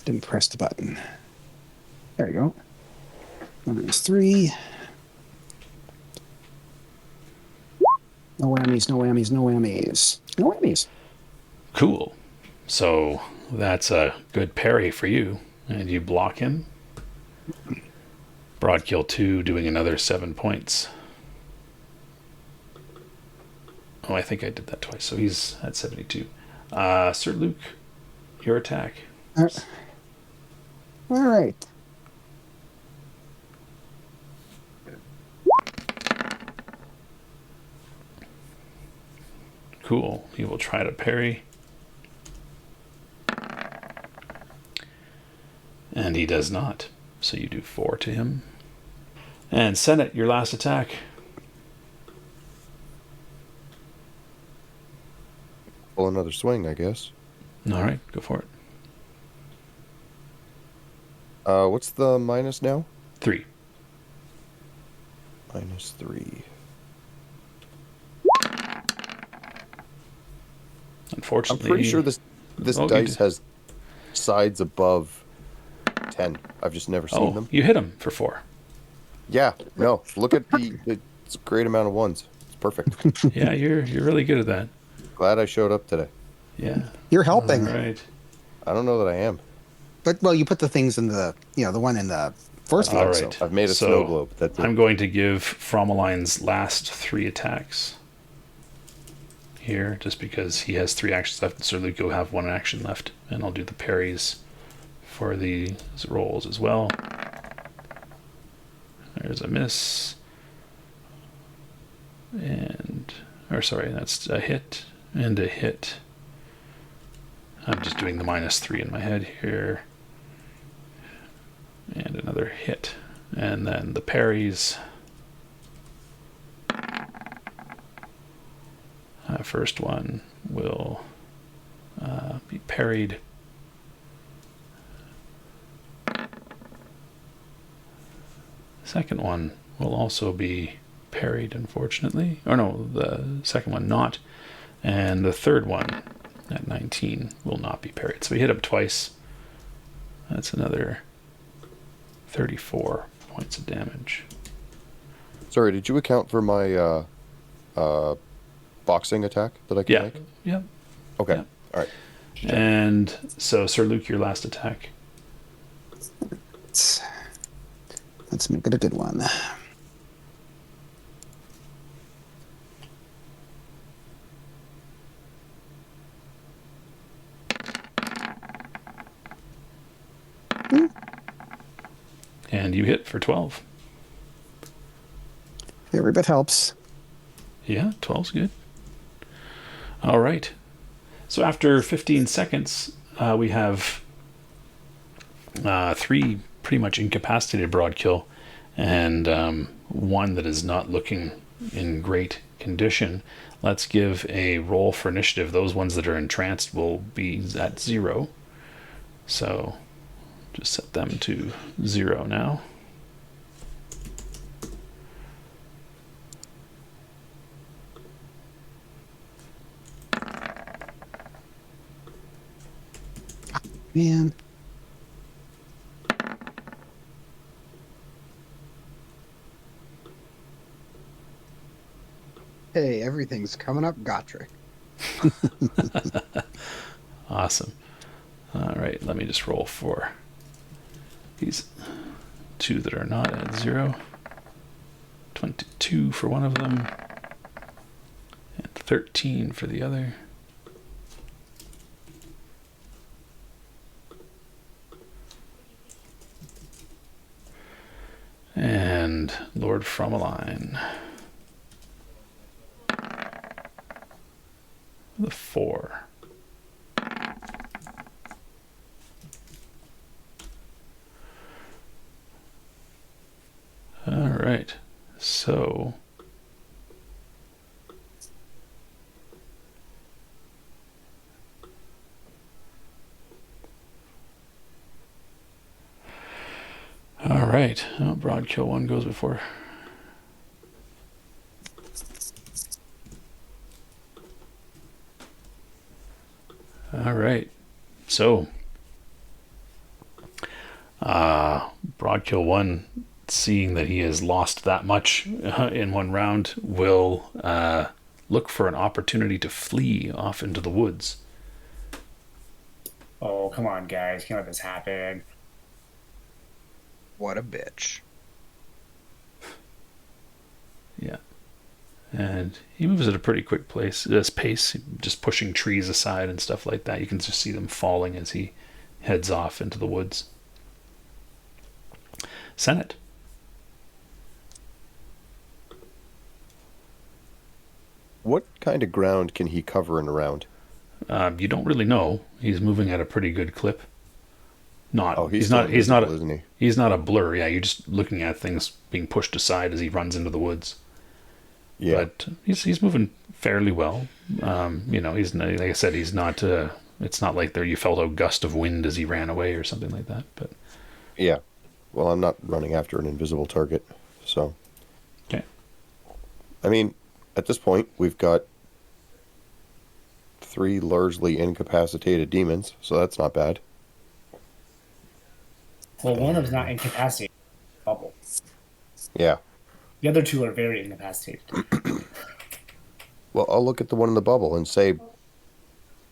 Speaker 3: Didn't press the button. There you go. -3. No whammies, no whammies, no whammies. No whammies.
Speaker 1: Cool. So that's a good parry for you. And you block him. Broadkill 2 doing another 7 points. Oh, I think I did that twice. So he's at 72. Sir Luke, your attack.
Speaker 3: All right.
Speaker 1: Cool. He will try to parry. And he does not. So you do 4 to him. And Senate, your last attack.
Speaker 4: Pull another swing, I guess.
Speaker 1: All right, go for it.
Speaker 4: What's the minus now?
Speaker 1: 3.
Speaker 4: -3.
Speaker 1: Unfortunately,
Speaker 4: I'm pretty sure this
Speaker 1: Oh,
Speaker 4: dice has sides above 10. I've just never seen them.
Speaker 1: You hit him for 4.
Speaker 4: Yeah, no. Look at it's a great amount of ones. It's perfect.
Speaker 1: Yeah, you're really good at that.
Speaker 4: Glad I showed up today.
Speaker 1: Yeah.
Speaker 3: You're helping.
Speaker 1: All right.
Speaker 4: I don't know that I am.
Speaker 3: But, well, you put the things in the, the one in the first
Speaker 1: All
Speaker 3: one.
Speaker 1: right.
Speaker 3: So.
Speaker 4: I've made a snow globe. That's it.
Speaker 1: I'm going to give Frommaline's last 3 attacks here, just because he has 3 actions left, and Sir Luke will have 1 action left, and I'll do the parries for these rolls as well. There's a miss, that's a hit and a hit. I'm just doing the -3 in my head here, and another hit, and then the parries. First one will be parried. Second one will also be parried, unfortunately. Or no, the second one not. And the third one at 19 will not be parried. So we hit him twice. That's another 34 points of damage.
Speaker 4: Sorry, did you account for my boxing attack that I can make?
Speaker 1: Yeah.
Speaker 4: Okay.
Speaker 1: Yeah.
Speaker 4: All right.
Speaker 1: And so, Sir Luke, your last attack.
Speaker 3: Let's make it a good one.
Speaker 1: And you hit for 12.
Speaker 3: Every bit helps.
Speaker 1: Yeah, 12's good. All right. So after 15 seconds, we have 3 pretty much incapacitated Broadkill, and 1 that is not looking in great condition. Let's give a roll for initiative. Those ones that are entranced will be at 0. So just set them to 0 now.
Speaker 3: Man.
Speaker 5: Hey, everything's coming up Gotrek.
Speaker 1: Awesome. All right, let me just roll for these 2 that are not at 0. 22 for one of them, and 13 for the other. And Lord Frommalaine. The 4. All right. So all right. Oh, broad kill 1 goes before. All right. So broad kill 1, seeing that he has lost that much in one round, will look for an opportunity to flee off into the woods.
Speaker 2: Oh, come on, guys. Can't let this happen.
Speaker 5: What a bitch.
Speaker 1: Yeah. And he moves at a pretty quick pace, just pushing trees aside and stuff like that. You can just see them falling as he heads off into the woods. Senate.
Speaker 4: What kind of ground can he cover in a round?
Speaker 1: You don't really know. He's moving at a pretty good clip.
Speaker 4: He's not, isn't he?
Speaker 1: He's not a blur. Yeah, you're just looking at things being pushed aside as he runs into the woods.
Speaker 4: Yeah.
Speaker 1: But he's moving fairly well. He's like I said, he's not. It's not like you felt a gust of wind as he ran away or something like that. But
Speaker 4: yeah. Well, I'm not running after an invisible target, so.
Speaker 1: Okay.
Speaker 4: I mean, at this point, we've got 3 largely incapacitated demons, so that's not bad.
Speaker 2: Well, one of them's not incapacitated. Bubble.
Speaker 4: Yeah.
Speaker 2: The other 2 are very incapacitated.
Speaker 4: Well, I'll look at the one in the bubble and say,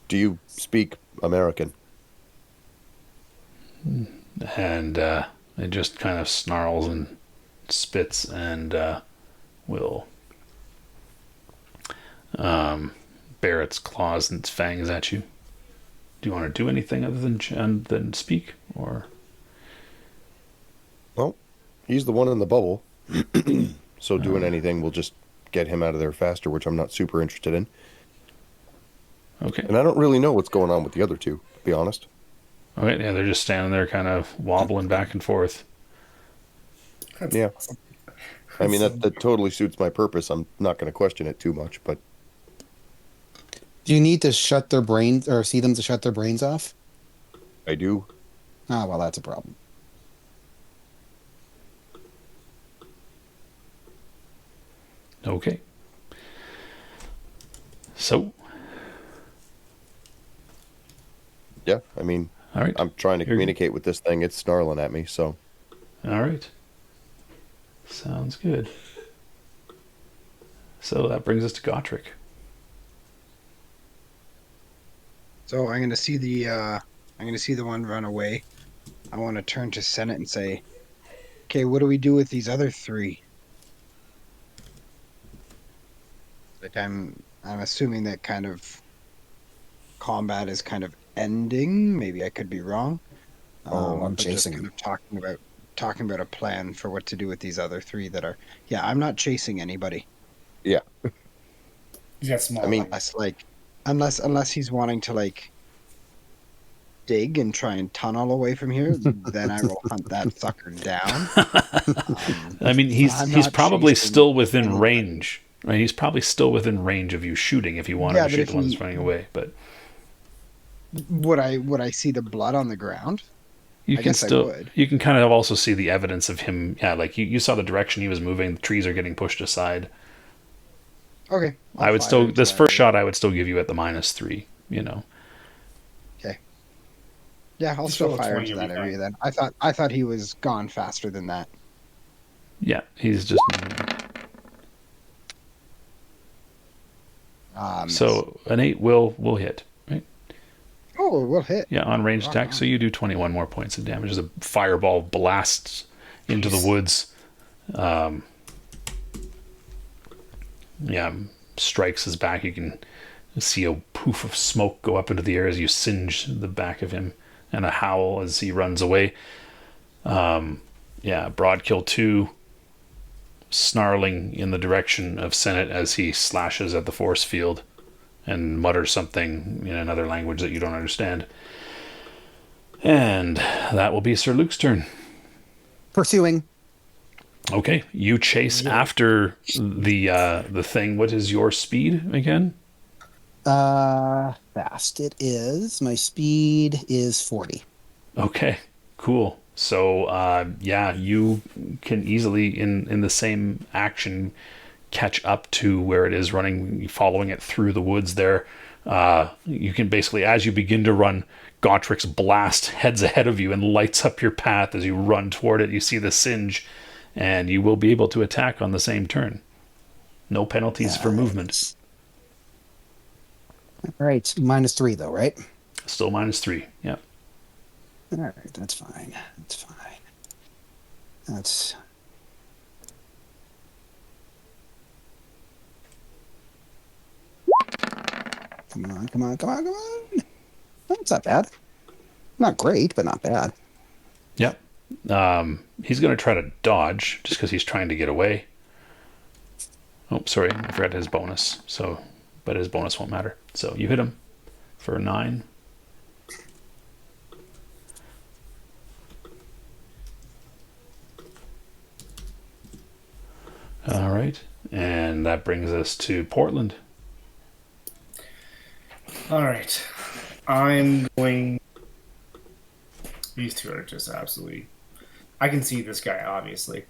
Speaker 4: do you speak American?
Speaker 1: And it just kind of snarls and spits and will bare its claws and its fangs at you. Do you want to do anything other than speak, or?
Speaker 4: Well, he's the one in the bubble, so doing anything will just get him out of there faster, which I'm not super interested in.
Speaker 1: Okay.
Speaker 4: And I don't really know what's going on with the other 2, to be honest.
Speaker 1: Okay, yeah, they're just standing there kind of wobbling back and forth.
Speaker 2: That's
Speaker 4: Yeah.
Speaker 2: awesome.
Speaker 4: I mean, that totally suits my purpose. I'm not going to question it too much, but...
Speaker 3: Do you need to shut their brains or see them to shut their brains off?
Speaker 4: I do.
Speaker 3: Ah, well, that's a problem.
Speaker 1: Okay. So.
Speaker 4: Yeah, I mean,
Speaker 1: All right.
Speaker 4: I'm trying to communicate with this thing. It's snarling at me, so...
Speaker 1: All right. Sounds good. So that brings us to Gotrek.
Speaker 5: So I'm gonna see the one run away. I want to turn to Senate and say, "Okay, what do we do with these other 3?" Like I'm assuming that kind of combat is kind of ending. Maybe I could be wrong.
Speaker 3: I'm
Speaker 5: but just
Speaker 3: chasing
Speaker 5: kind
Speaker 3: him.
Speaker 5: of talking about a plan for what to do with these other 3 that are. Yeah, I'm not chasing anybody.
Speaker 4: Yeah.
Speaker 2: He's got small.
Speaker 4: I mean,
Speaker 5: Unless he's wanting to like dig and try and tunnel away from here, then I will hunt that sucker down.
Speaker 1: I mean,
Speaker 5: I'm
Speaker 1: he's
Speaker 5: not
Speaker 1: probably
Speaker 5: chasing
Speaker 1: still within
Speaker 5: anybody.
Speaker 1: range. Right? He's probably still within range of you shooting if you wanted
Speaker 5: Yeah,
Speaker 1: to
Speaker 5: but
Speaker 1: shoot
Speaker 5: if
Speaker 1: the one that's
Speaker 5: he-
Speaker 1: running away. But
Speaker 5: Would I see the blood on the ground?
Speaker 1: you
Speaker 5: I
Speaker 1: can
Speaker 5: guess I
Speaker 1: still
Speaker 5: would.
Speaker 1: you can kind of also see the evidence of him. Yeah, like you saw the direction he was moving. The trees are getting pushed aside.
Speaker 5: Okay.
Speaker 1: I would still this first shot I would still give you at the -3. You know.
Speaker 5: Okay. Yeah, I'll
Speaker 2: Just
Speaker 5: still
Speaker 2: roll a
Speaker 5: fire
Speaker 2: 20,
Speaker 5: into
Speaker 2: you'll
Speaker 5: that
Speaker 2: be
Speaker 5: area then. I thought he was gone faster than that.
Speaker 1: Yeah, he's just
Speaker 5: Miss.
Speaker 1: so an 8 will hit. Right?
Speaker 5: Oh, we'll hit.
Speaker 1: Yeah, on range
Speaker 5: Rock
Speaker 1: attack.
Speaker 5: on.
Speaker 1: So you do 21 more points of damage as a fireball blasts into the
Speaker 2: Jeez.
Speaker 1: woods. Yeah, strikes his back. You can see a poof of smoke go up into the air as you singe the back of him, and a howl as he runs away. Broadkill 2 snarling in the direction of Senate as he slashes at the force field and mutters something in another language that you don't understand. And that will be Sir Luke's turn.
Speaker 3: Pursuing.
Speaker 1: Okay, you chase after the thing. What is your speed again?
Speaker 3: Fast it is. My speed is 40.
Speaker 1: Okay, cool. So, you can easily, in the same action, catch up to where it is running, following it through the woods there. You can basically, as you begin to run, Gotrik's blast heads ahead of you and lights up your path as you run toward it. You see the singe, and you will be able to attack on the same turn. No penalties for movement.
Speaker 3: All right, -3 though, right?
Speaker 1: Still -3, yeah.
Speaker 3: All right, that's fine. That's fine. That's... Come on, come on, come on, come on. That's not bad. Not great, but not bad.
Speaker 1: Yep. He's going to try to dodge just because he's trying to get away. Oh, sorry, I forgot his bonus. But his bonus won't matter. So you hit him for 9. All right, and that brings us to Portland.
Speaker 2: All right. I'm going... These two are just absolutely... I can see this guy, obviously,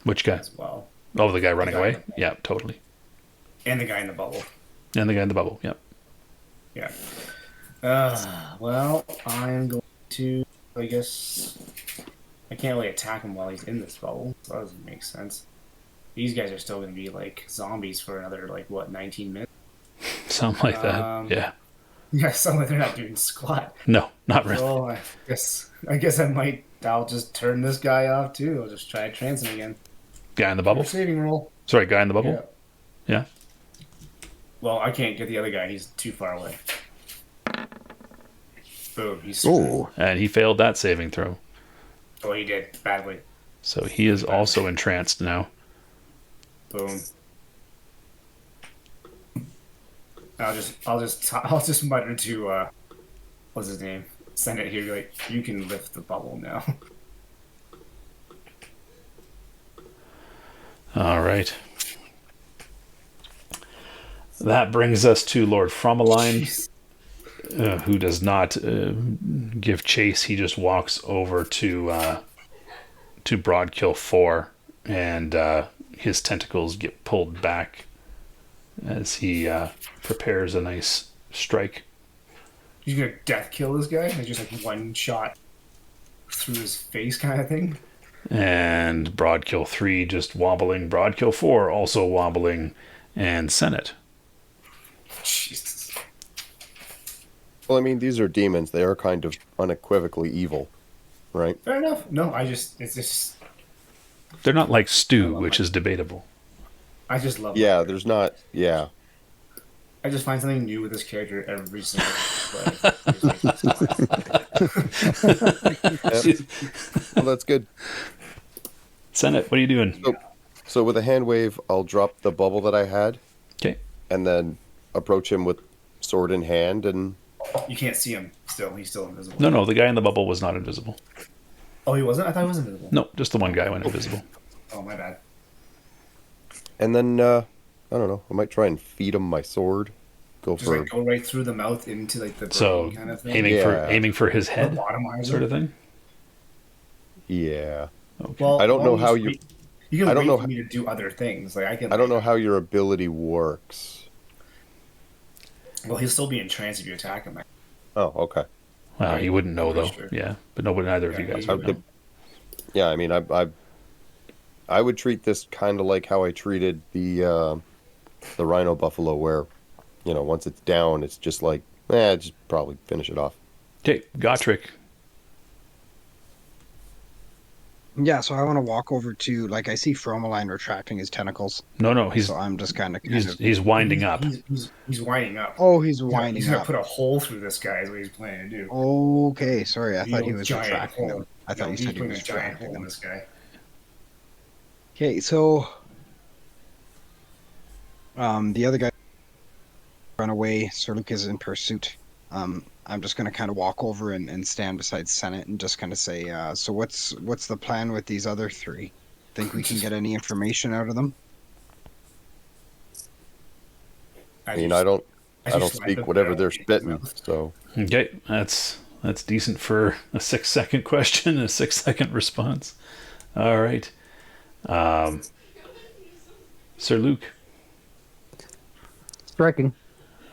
Speaker 1: Which guy?
Speaker 2: as well.
Speaker 1: Oh, the guy running
Speaker 2: guy
Speaker 1: away?
Speaker 2: in the-
Speaker 1: Yeah, totally.
Speaker 2: And the guy in the bubble.
Speaker 1: And the guy in the bubble, yep.
Speaker 2: Yeah. Well, I'm going to... I guess... I can't really attack him while he's in this bubble. So that doesn't make sense. These guys are still going to be, like, zombies for another, 19 minutes?
Speaker 1: Something like that, yeah.
Speaker 2: Yeah, something like they're not doing squat.
Speaker 1: No, not really.
Speaker 2: So I guess I'll just turn this guy off too. I'll just try to trance him again.
Speaker 1: Guy in the bubble?
Speaker 2: Saving roll.
Speaker 1: Sorry, guy in the bubble? Yeah.
Speaker 2: Well, I can't get the other guy. He's too far away. Boom. He's screwed.
Speaker 3: Oh,
Speaker 1: And he failed that saving throw.
Speaker 2: Oh, he did badly.
Speaker 1: So he is also entranced now.
Speaker 2: Boom. I'll just mutter to what's his name? Send it here. Like, you can lift the bubble now.
Speaker 1: All right. That brings us to Lord Frommalaine,
Speaker 2: Jeez.
Speaker 1: who does not give chase. He just walks over to Broadkill 4, and his tentacles get pulled back as he prepares a nice strike.
Speaker 2: He's gonna death kill this guy. Like, just like one shot through his face, kind of thing.
Speaker 1: And Broadkill 3 just wobbling. Broadkill 4 also wobbling. And Senate.
Speaker 2: Jesus.
Speaker 4: Well, I mean, these are demons. They are kind of unequivocally evil, right?
Speaker 2: Fair enough. No, it's just
Speaker 1: They're not like stew, which is debatable.
Speaker 2: I just love.
Speaker 4: Yeah,
Speaker 2: Mangler.
Speaker 4: there's not. Yeah.
Speaker 2: I just find something new with this character every single play.
Speaker 4: Yep. Well, that's good.
Speaker 1: Senate, what are you doing?
Speaker 4: So with a hand wave, I'll drop the bubble that I had,
Speaker 1: Okay.
Speaker 4: and then approach him with sword in hand, and
Speaker 2: You can't see him still. He's still invisible.
Speaker 1: No, the guy in the bubble was not invisible.
Speaker 2: Oh, he wasn't? I thought he was invisible.
Speaker 1: No, just the one guy went invisible.
Speaker 2: Oh, my bad.
Speaker 4: then I don't know. I might try and feed him my sword. Go
Speaker 2: Just
Speaker 4: for
Speaker 2: like go right through the mouth into like the brain
Speaker 1: So
Speaker 2: kind of thing.
Speaker 1: aiming for his head,
Speaker 2: Lobotomize
Speaker 1: sort
Speaker 2: him.
Speaker 1: of thing.
Speaker 4: yeah.
Speaker 1: Okay.
Speaker 2: Well,
Speaker 4: I don't know
Speaker 2: well,
Speaker 4: how
Speaker 2: you can
Speaker 4: I don't
Speaker 2: wait
Speaker 4: know
Speaker 2: for me to do other things. Like
Speaker 4: I don't know how your ability works.
Speaker 2: Well, he'll still be in trance if you attack him.
Speaker 4: Oh, okay.
Speaker 1: Well, he wouldn't know though.
Speaker 2: Sure.
Speaker 1: Yeah, but neither of you
Speaker 2: Yeah,
Speaker 1: guys
Speaker 2: he
Speaker 1: would know.
Speaker 4: Yeah, I mean, I would treat this kind of like how I treated the rhino buffalo, where, once it's down, it's just like, just probably finish it off.
Speaker 1: Okay, Gotrek.
Speaker 5: Yeah, so I want to walk over to, like, I see Frommalaine retracting his tentacles.
Speaker 1: No,
Speaker 5: So I'm just kind of
Speaker 1: he's winding up.
Speaker 2: He's winding up.
Speaker 5: Oh, he's
Speaker 2: He's
Speaker 5: winding
Speaker 2: gonna
Speaker 5: up.
Speaker 2: put a hole through this guy. Is what he's planning to do.
Speaker 5: Okay, sorry. I thought he
Speaker 2: Real
Speaker 5: was
Speaker 2: giant
Speaker 5: retracting
Speaker 2: hole.
Speaker 5: them. I thought
Speaker 2: No,
Speaker 5: you
Speaker 2: he's
Speaker 5: said he
Speaker 2: putting
Speaker 5: was
Speaker 2: a giant
Speaker 5: retracting
Speaker 2: hole in
Speaker 5: them.
Speaker 2: this guy.
Speaker 5: Okay, so the other guy run away. Sir Luke is in pursuit. I'm just gonna kind of walk over and stand beside Senate and just kind of say, so what's the plan with these other three? Think we can get any information out of them?
Speaker 4: I mean, I don't
Speaker 2: slide
Speaker 4: speak
Speaker 2: the
Speaker 4: whatever
Speaker 2: barrel
Speaker 4: they're
Speaker 2: in his
Speaker 4: spitting,
Speaker 2: mouth.
Speaker 4: so
Speaker 1: Okay, that's decent for a 6-second question, a 6-second response. All right, Sir Luke.
Speaker 3: Striking.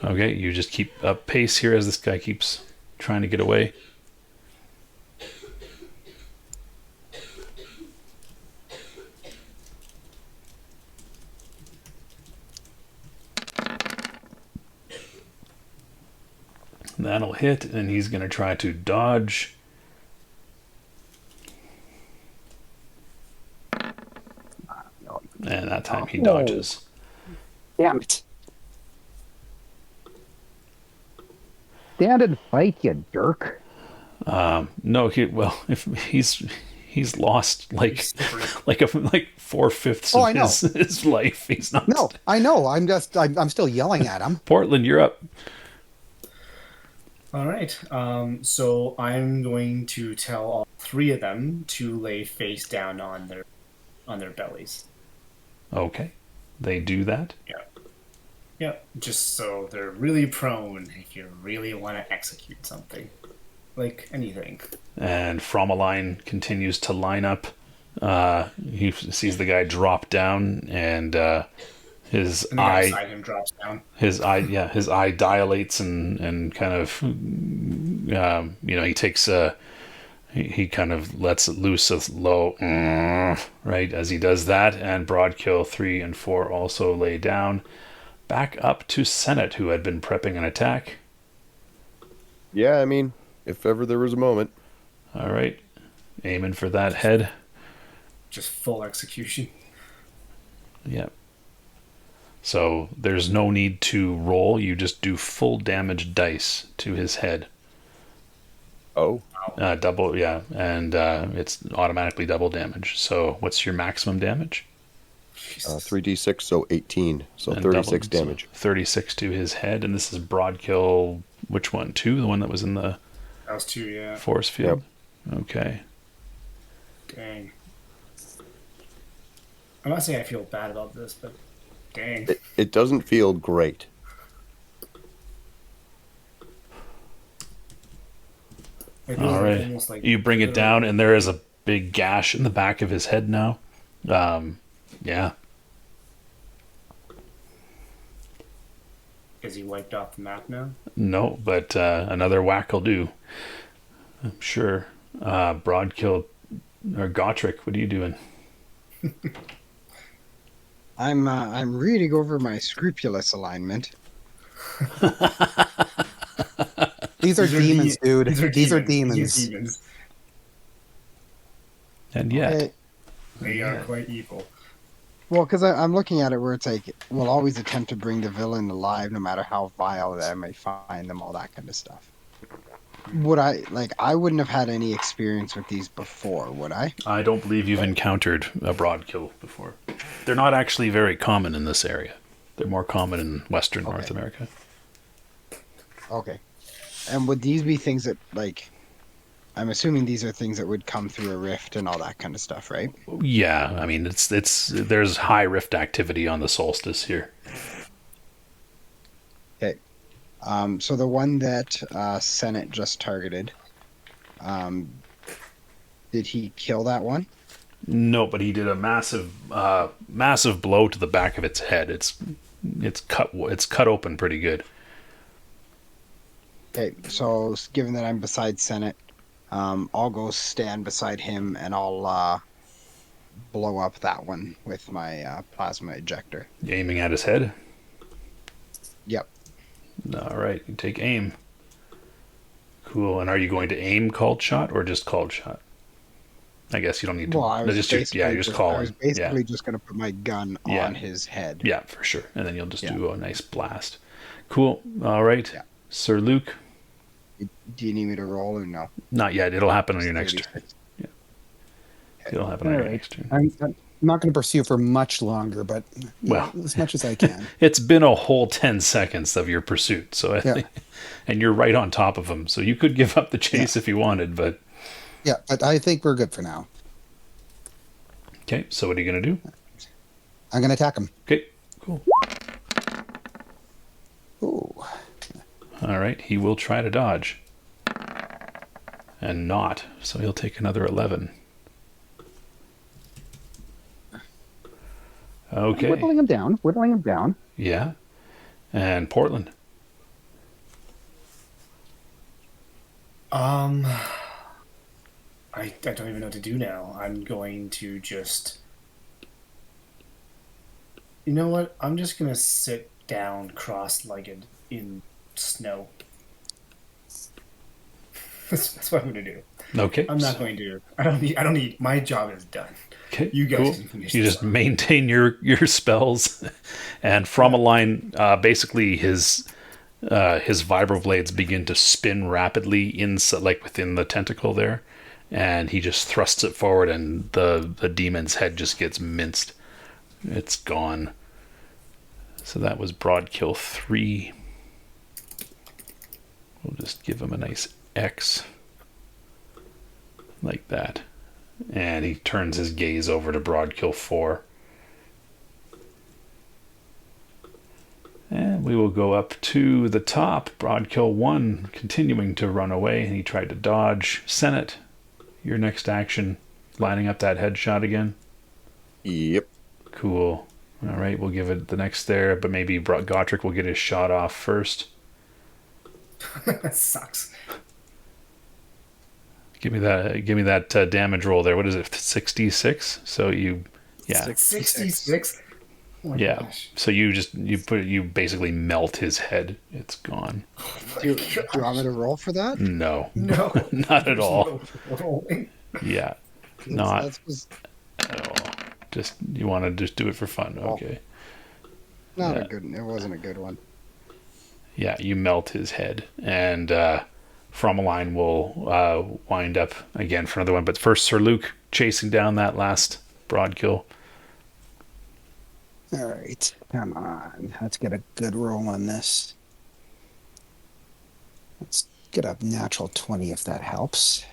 Speaker 1: Okay, you just keep up pace here as this guy keeps trying to get away. That'll hit, and he's going to try to dodge. And that time he dodges.
Speaker 3: Damn it. Stand and fight, you jerk.
Speaker 1: No, if he's lost like 4/5
Speaker 3: Oh,
Speaker 1: of
Speaker 3: I know.
Speaker 1: his life. He's not.
Speaker 3: No, I know. I'm still yelling at him.
Speaker 1: Portland, you're up.
Speaker 2: All right. So I'm going to tell all three of them to lay face down on their bellies.
Speaker 1: Okay, they do that.
Speaker 2: Yep. Just so they're really prone if you really want to execute something, like anything.
Speaker 1: And Frommalaine continues to line up. He sees the guy drop down, and his
Speaker 2: And the guy
Speaker 1: eye,
Speaker 2: beside him drops down.
Speaker 1: his eye dilates and kind of, he takes he kind of lets it loose a low, right as he does that, and Broadkill 3 and 4 also lay down. Back up to Senate, who had been prepping an attack.
Speaker 4: yeah, I mean, if ever there was a moment.
Speaker 1: All right, aiming for that head.
Speaker 2: Just full execution.
Speaker 1: Yep. So there's no need to roll. You just do full damage dice to his head.
Speaker 4: Oh,
Speaker 1: Double, yeah, and it's automatically double damage. So what's your maximum damage?
Speaker 4: 3d6, so 18, so
Speaker 1: And
Speaker 4: 36
Speaker 1: double,
Speaker 4: damage.
Speaker 1: So 36 to his head, and this is Broadkill. Which one? 2, the one that was in the
Speaker 2: That was 2, yeah.
Speaker 1: force field. Okay.
Speaker 2: Dang. I'm not saying I feel bad about this, but dang.
Speaker 4: It doesn't feel great.
Speaker 2: Like,
Speaker 1: All right.
Speaker 2: almost like
Speaker 1: You bring it down, and there is a big gash in the back of his head now. Yeah.
Speaker 2: Is he wiped off the map now?
Speaker 1: No, but another whack will do. I'm sure. Broadkill or Gotrek, what are you doing?
Speaker 5: I'm reading over my scrupulous alignment.
Speaker 3: These are demons, dude.
Speaker 2: These are
Speaker 3: demons.
Speaker 2: demons.
Speaker 1: And yet,
Speaker 5: Okay.
Speaker 2: They are quite evil.
Speaker 5: Well, because I'm looking at it where it's like, we'll always attempt to bring the villain alive, no matter how vile that I may find them, all that kind of stuff. I wouldn't have had any experience with these before, would I?
Speaker 1: I don't believe you've encountered a Broadkill before. They're not actually very common in this area. They're more common in Western North America.
Speaker 5: Okay. And would these be things that, like, I'm assuming these are things that would come through a rift and all that kind of stuff, right?
Speaker 1: Yeah, I mean, there's high rift activity on the solstice here.
Speaker 5: Okay. So the one that Senate just targeted, did he kill that one?
Speaker 1: No, but he did a massive blow to the back of its head. It's cut open pretty good.
Speaker 5: Okay, so given that I'm beside Senate, I'll go stand beside him and I'll blow up that one with my plasma ejector.
Speaker 1: Aiming at his head.
Speaker 5: Yep.
Speaker 1: All right, you take aim. Cool. And are you going to aim called shot or just called shot? I guess you don't need to.
Speaker 5: Well, I was
Speaker 1: you just
Speaker 5: basically
Speaker 1: call
Speaker 5: I was
Speaker 1: him.
Speaker 5: basically just going to put my gun
Speaker 1: Yeah.
Speaker 5: on his head.
Speaker 1: Yeah, for sure. And then you'll just
Speaker 5: Yeah.
Speaker 1: do a nice blast. Cool. All right.
Speaker 5: Yeah.
Speaker 1: Sir Luke.
Speaker 5: Do you need me to roll or no?
Speaker 1: Not yet. It'll happen on your next turn.
Speaker 5: 36.
Speaker 1: It'll happen on
Speaker 3: All
Speaker 1: your
Speaker 3: right.
Speaker 1: next turn.
Speaker 3: I'm not going to pursue for much longer, but
Speaker 1: Well.
Speaker 3: as much as I can.
Speaker 1: It's been a whole 10 seconds of your pursuit. So I
Speaker 3: Yeah.
Speaker 1: think, and you're right on top of him. So you could give up the chase if you wanted, but
Speaker 3: Yeah, but I think we're good for now.
Speaker 1: okay. So what are you going to do?
Speaker 3: I'm going to attack him.
Speaker 1: Okay, cool.
Speaker 3: Ooh.
Speaker 1: All right. He will try to dodge and not. So he'll take another 11. Okay.
Speaker 3: Whittling him down.
Speaker 1: Yeah. And Portland.
Speaker 2: I don't even know what to do now. I'm going to just. You know what? I'm just gonna sit down cross-legged in snow. That's what I'm gonna do.
Speaker 1: Okay.
Speaker 2: I'm not going to. I don't need. My job is done.
Speaker 1: Okay,
Speaker 2: You guys
Speaker 1: cool.
Speaker 2: can finish
Speaker 1: You
Speaker 2: this
Speaker 1: just
Speaker 2: up.
Speaker 1: maintain your spells, and Frommalaine, basically his vibroblades begin to spin rapidly like within the tentacle there, and he just thrusts it forward, and the demon's head just gets minced. It's gone. So that was Broadkill 3. We'll just give him a nice X like that. And he turns his gaze over to Broadkill 4. And we will go up to the top. Broadkill 1 continuing to run away, and he tried to dodge. Senate, your next action, lining up that headshot again.
Speaker 4: Yep.
Speaker 1: Cool. All right, we'll give it the next there, but maybe Gotrek will get his shot off first.
Speaker 2: That sucks.
Speaker 1: Give me that damage roll there. What is it? 66. So you, yeah,
Speaker 2: 66. Oh my
Speaker 1: yeah.
Speaker 2: gosh.
Speaker 1: So you basically melt his head. It's gone.
Speaker 5: Do you want me to roll for that?
Speaker 1: No,
Speaker 2: No,
Speaker 1: not at all.
Speaker 2: no rolling.
Speaker 1: Yeah, not
Speaker 5: That was
Speaker 1: at all. Just you want to just do it for fun. Okay.
Speaker 5: not
Speaker 1: Yeah.
Speaker 5: a good. It wasn't a good one.
Speaker 1: Yeah, you melt his head, and Frommalaine will wind up again for another one. But first, Sir Luke chasing down that last Broadkill.
Speaker 3: All right. Come on. Let's get a good roll on this. Let's get a natural 20 if that helps.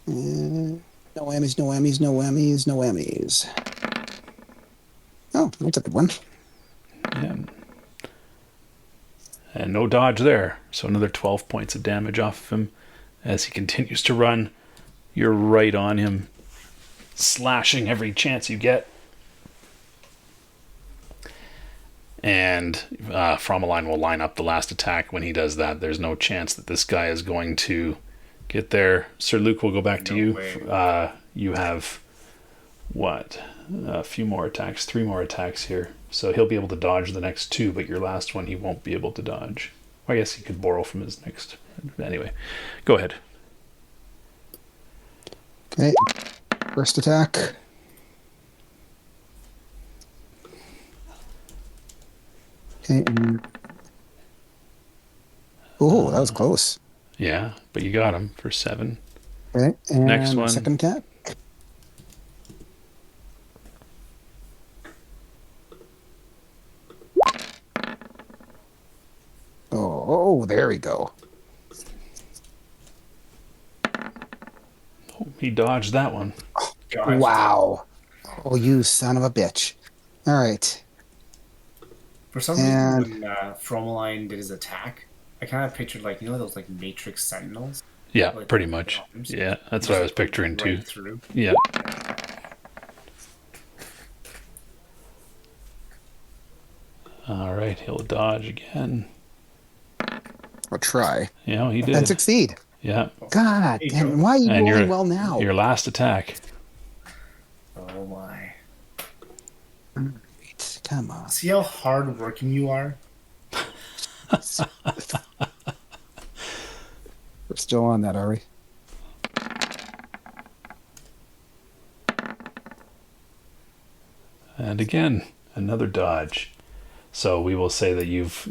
Speaker 3: No whammies, no whammies, no whammies, no whammies. Oh, that's a good one.
Speaker 1: Yeah. And no dodge there. So another 12 points of damage off of him as he continues to run. You're right on him, slashing every chance you get. And Frommalaine will line up the last attack. When he does that, there's no chance that this guy is going to get there. Sir Luke will go back to
Speaker 2: No
Speaker 1: you.
Speaker 2: way.
Speaker 1: You have, what? A few more attacks, 3 more attacks here. So he'll be able to dodge the next 2, but your last one he won't be able to dodge. I guess he could borrow from his next. Anyway, go ahead.
Speaker 3: Okay. First attack. Okay. Oh, that was close.
Speaker 1: Yeah, but you got him for 7.
Speaker 3: Okay. And
Speaker 1: Next one.
Speaker 3: second attack. Oh, there we go.
Speaker 1: Oh, he dodged that one.
Speaker 2: Gosh.
Speaker 3: Wow. Oh, you son of a bitch. All right.
Speaker 2: For some
Speaker 3: And-
Speaker 2: reason, when Frommalaine did his attack, I kind of pictured those like Matrix Sentinels.
Speaker 1: Yeah,
Speaker 2: Like,
Speaker 1: pretty much.
Speaker 2: arms.
Speaker 1: Yeah, that's
Speaker 2: Just
Speaker 1: what I was picturing
Speaker 2: right
Speaker 1: too.
Speaker 2: Through.
Speaker 1: Yeah. All right, he'll dodge again.
Speaker 3: I'll try.
Speaker 1: Yeah, he
Speaker 3: And
Speaker 1: did.
Speaker 3: succeed.
Speaker 1: Yeah,
Speaker 3: God,
Speaker 2: There you
Speaker 3: damn,
Speaker 2: go.
Speaker 3: why are you
Speaker 1: And
Speaker 3: rolling
Speaker 1: your-
Speaker 3: well now?
Speaker 1: your last attack.
Speaker 2: Oh my!
Speaker 3: Come on.
Speaker 2: See how hardworking you are.
Speaker 3: We're still on that, are we?
Speaker 1: And again, another dodge. So we will say that you've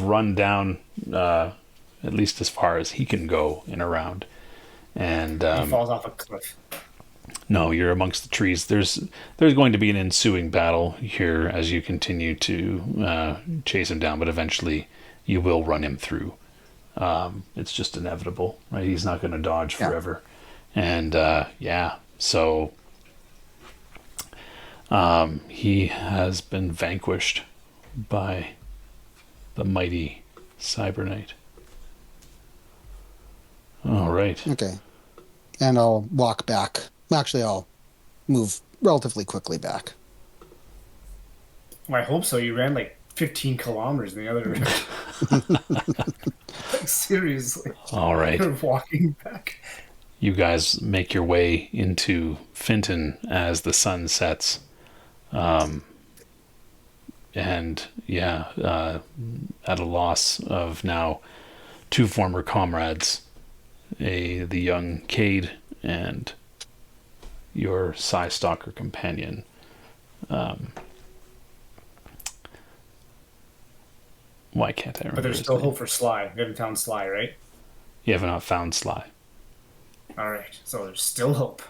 Speaker 1: run down at least as far as he can go in a round. And
Speaker 2: He falls off a cliff.
Speaker 1: no, you're amongst the trees. There's going to be an ensuing battle here as you continue to chase him down, but eventually you will run him through. It's just inevitable, right? He's not going to dodge forever. And so he has been vanquished by the mighty Cyber Knight. All right.
Speaker 3: Okay. And I'll walk back. Actually, I'll move relatively quickly back.
Speaker 2: Well, I hope so. You ran like 15 kilometers in the other direction. Like, seriously.
Speaker 1: All right.
Speaker 2: You're walking back.
Speaker 1: You guys make your way into Finton as the sun sets. At a loss of now two former comrades, the young Cade and your Psy Stalker companion. Why can't I remember?
Speaker 2: But there's
Speaker 1: his
Speaker 2: still
Speaker 1: name?
Speaker 2: hope for Sly. We haven't found Sly, right?
Speaker 1: You have not found Sly.
Speaker 2: All right. So there's still hope.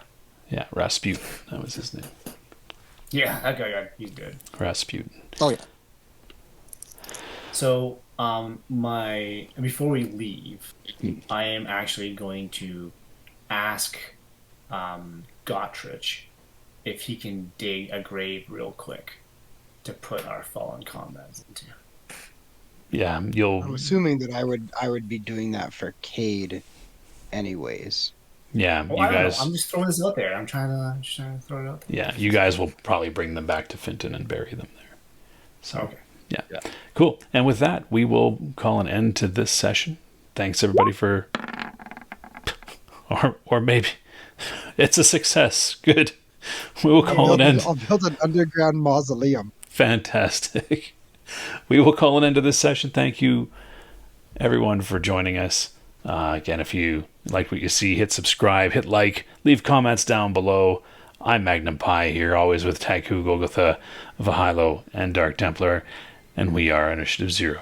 Speaker 1: Yeah, Rasputin. That was his name.
Speaker 2: Yeah, that guy he's dead.
Speaker 1: Rasputin.
Speaker 3: Oh, yeah.
Speaker 2: So, before we leave, I am actually going to ask Gottrich if he can dig a grave real quick to put our fallen comrades into.
Speaker 1: Yeah,
Speaker 5: I'm assuming that I would be doing that for Cade, anyways.
Speaker 1: Yeah,
Speaker 2: Well,
Speaker 1: you
Speaker 2: I don't
Speaker 1: guys.
Speaker 2: know. I'm just throwing this out there. I'm trying to throw it out there.
Speaker 1: Yeah, you guys will probably bring them back to Finton and bury them there. So,
Speaker 2: Okay.
Speaker 1: yeah. Cool. And with that, we will call an end to this session. Thanks everybody for, or maybe it's a success. Good. We will call an end.
Speaker 5: I'll build an underground mausoleum.
Speaker 1: Fantastic. We will call an end to this session. Thank you, everyone, for joining us. Again, if you like what you see, hit subscribe, hit like, leave comments down below. I'm Magnum Pi here, always with Tycho, Golgotha, Vahilo, and Dark Templar, and we are Initiative Zero.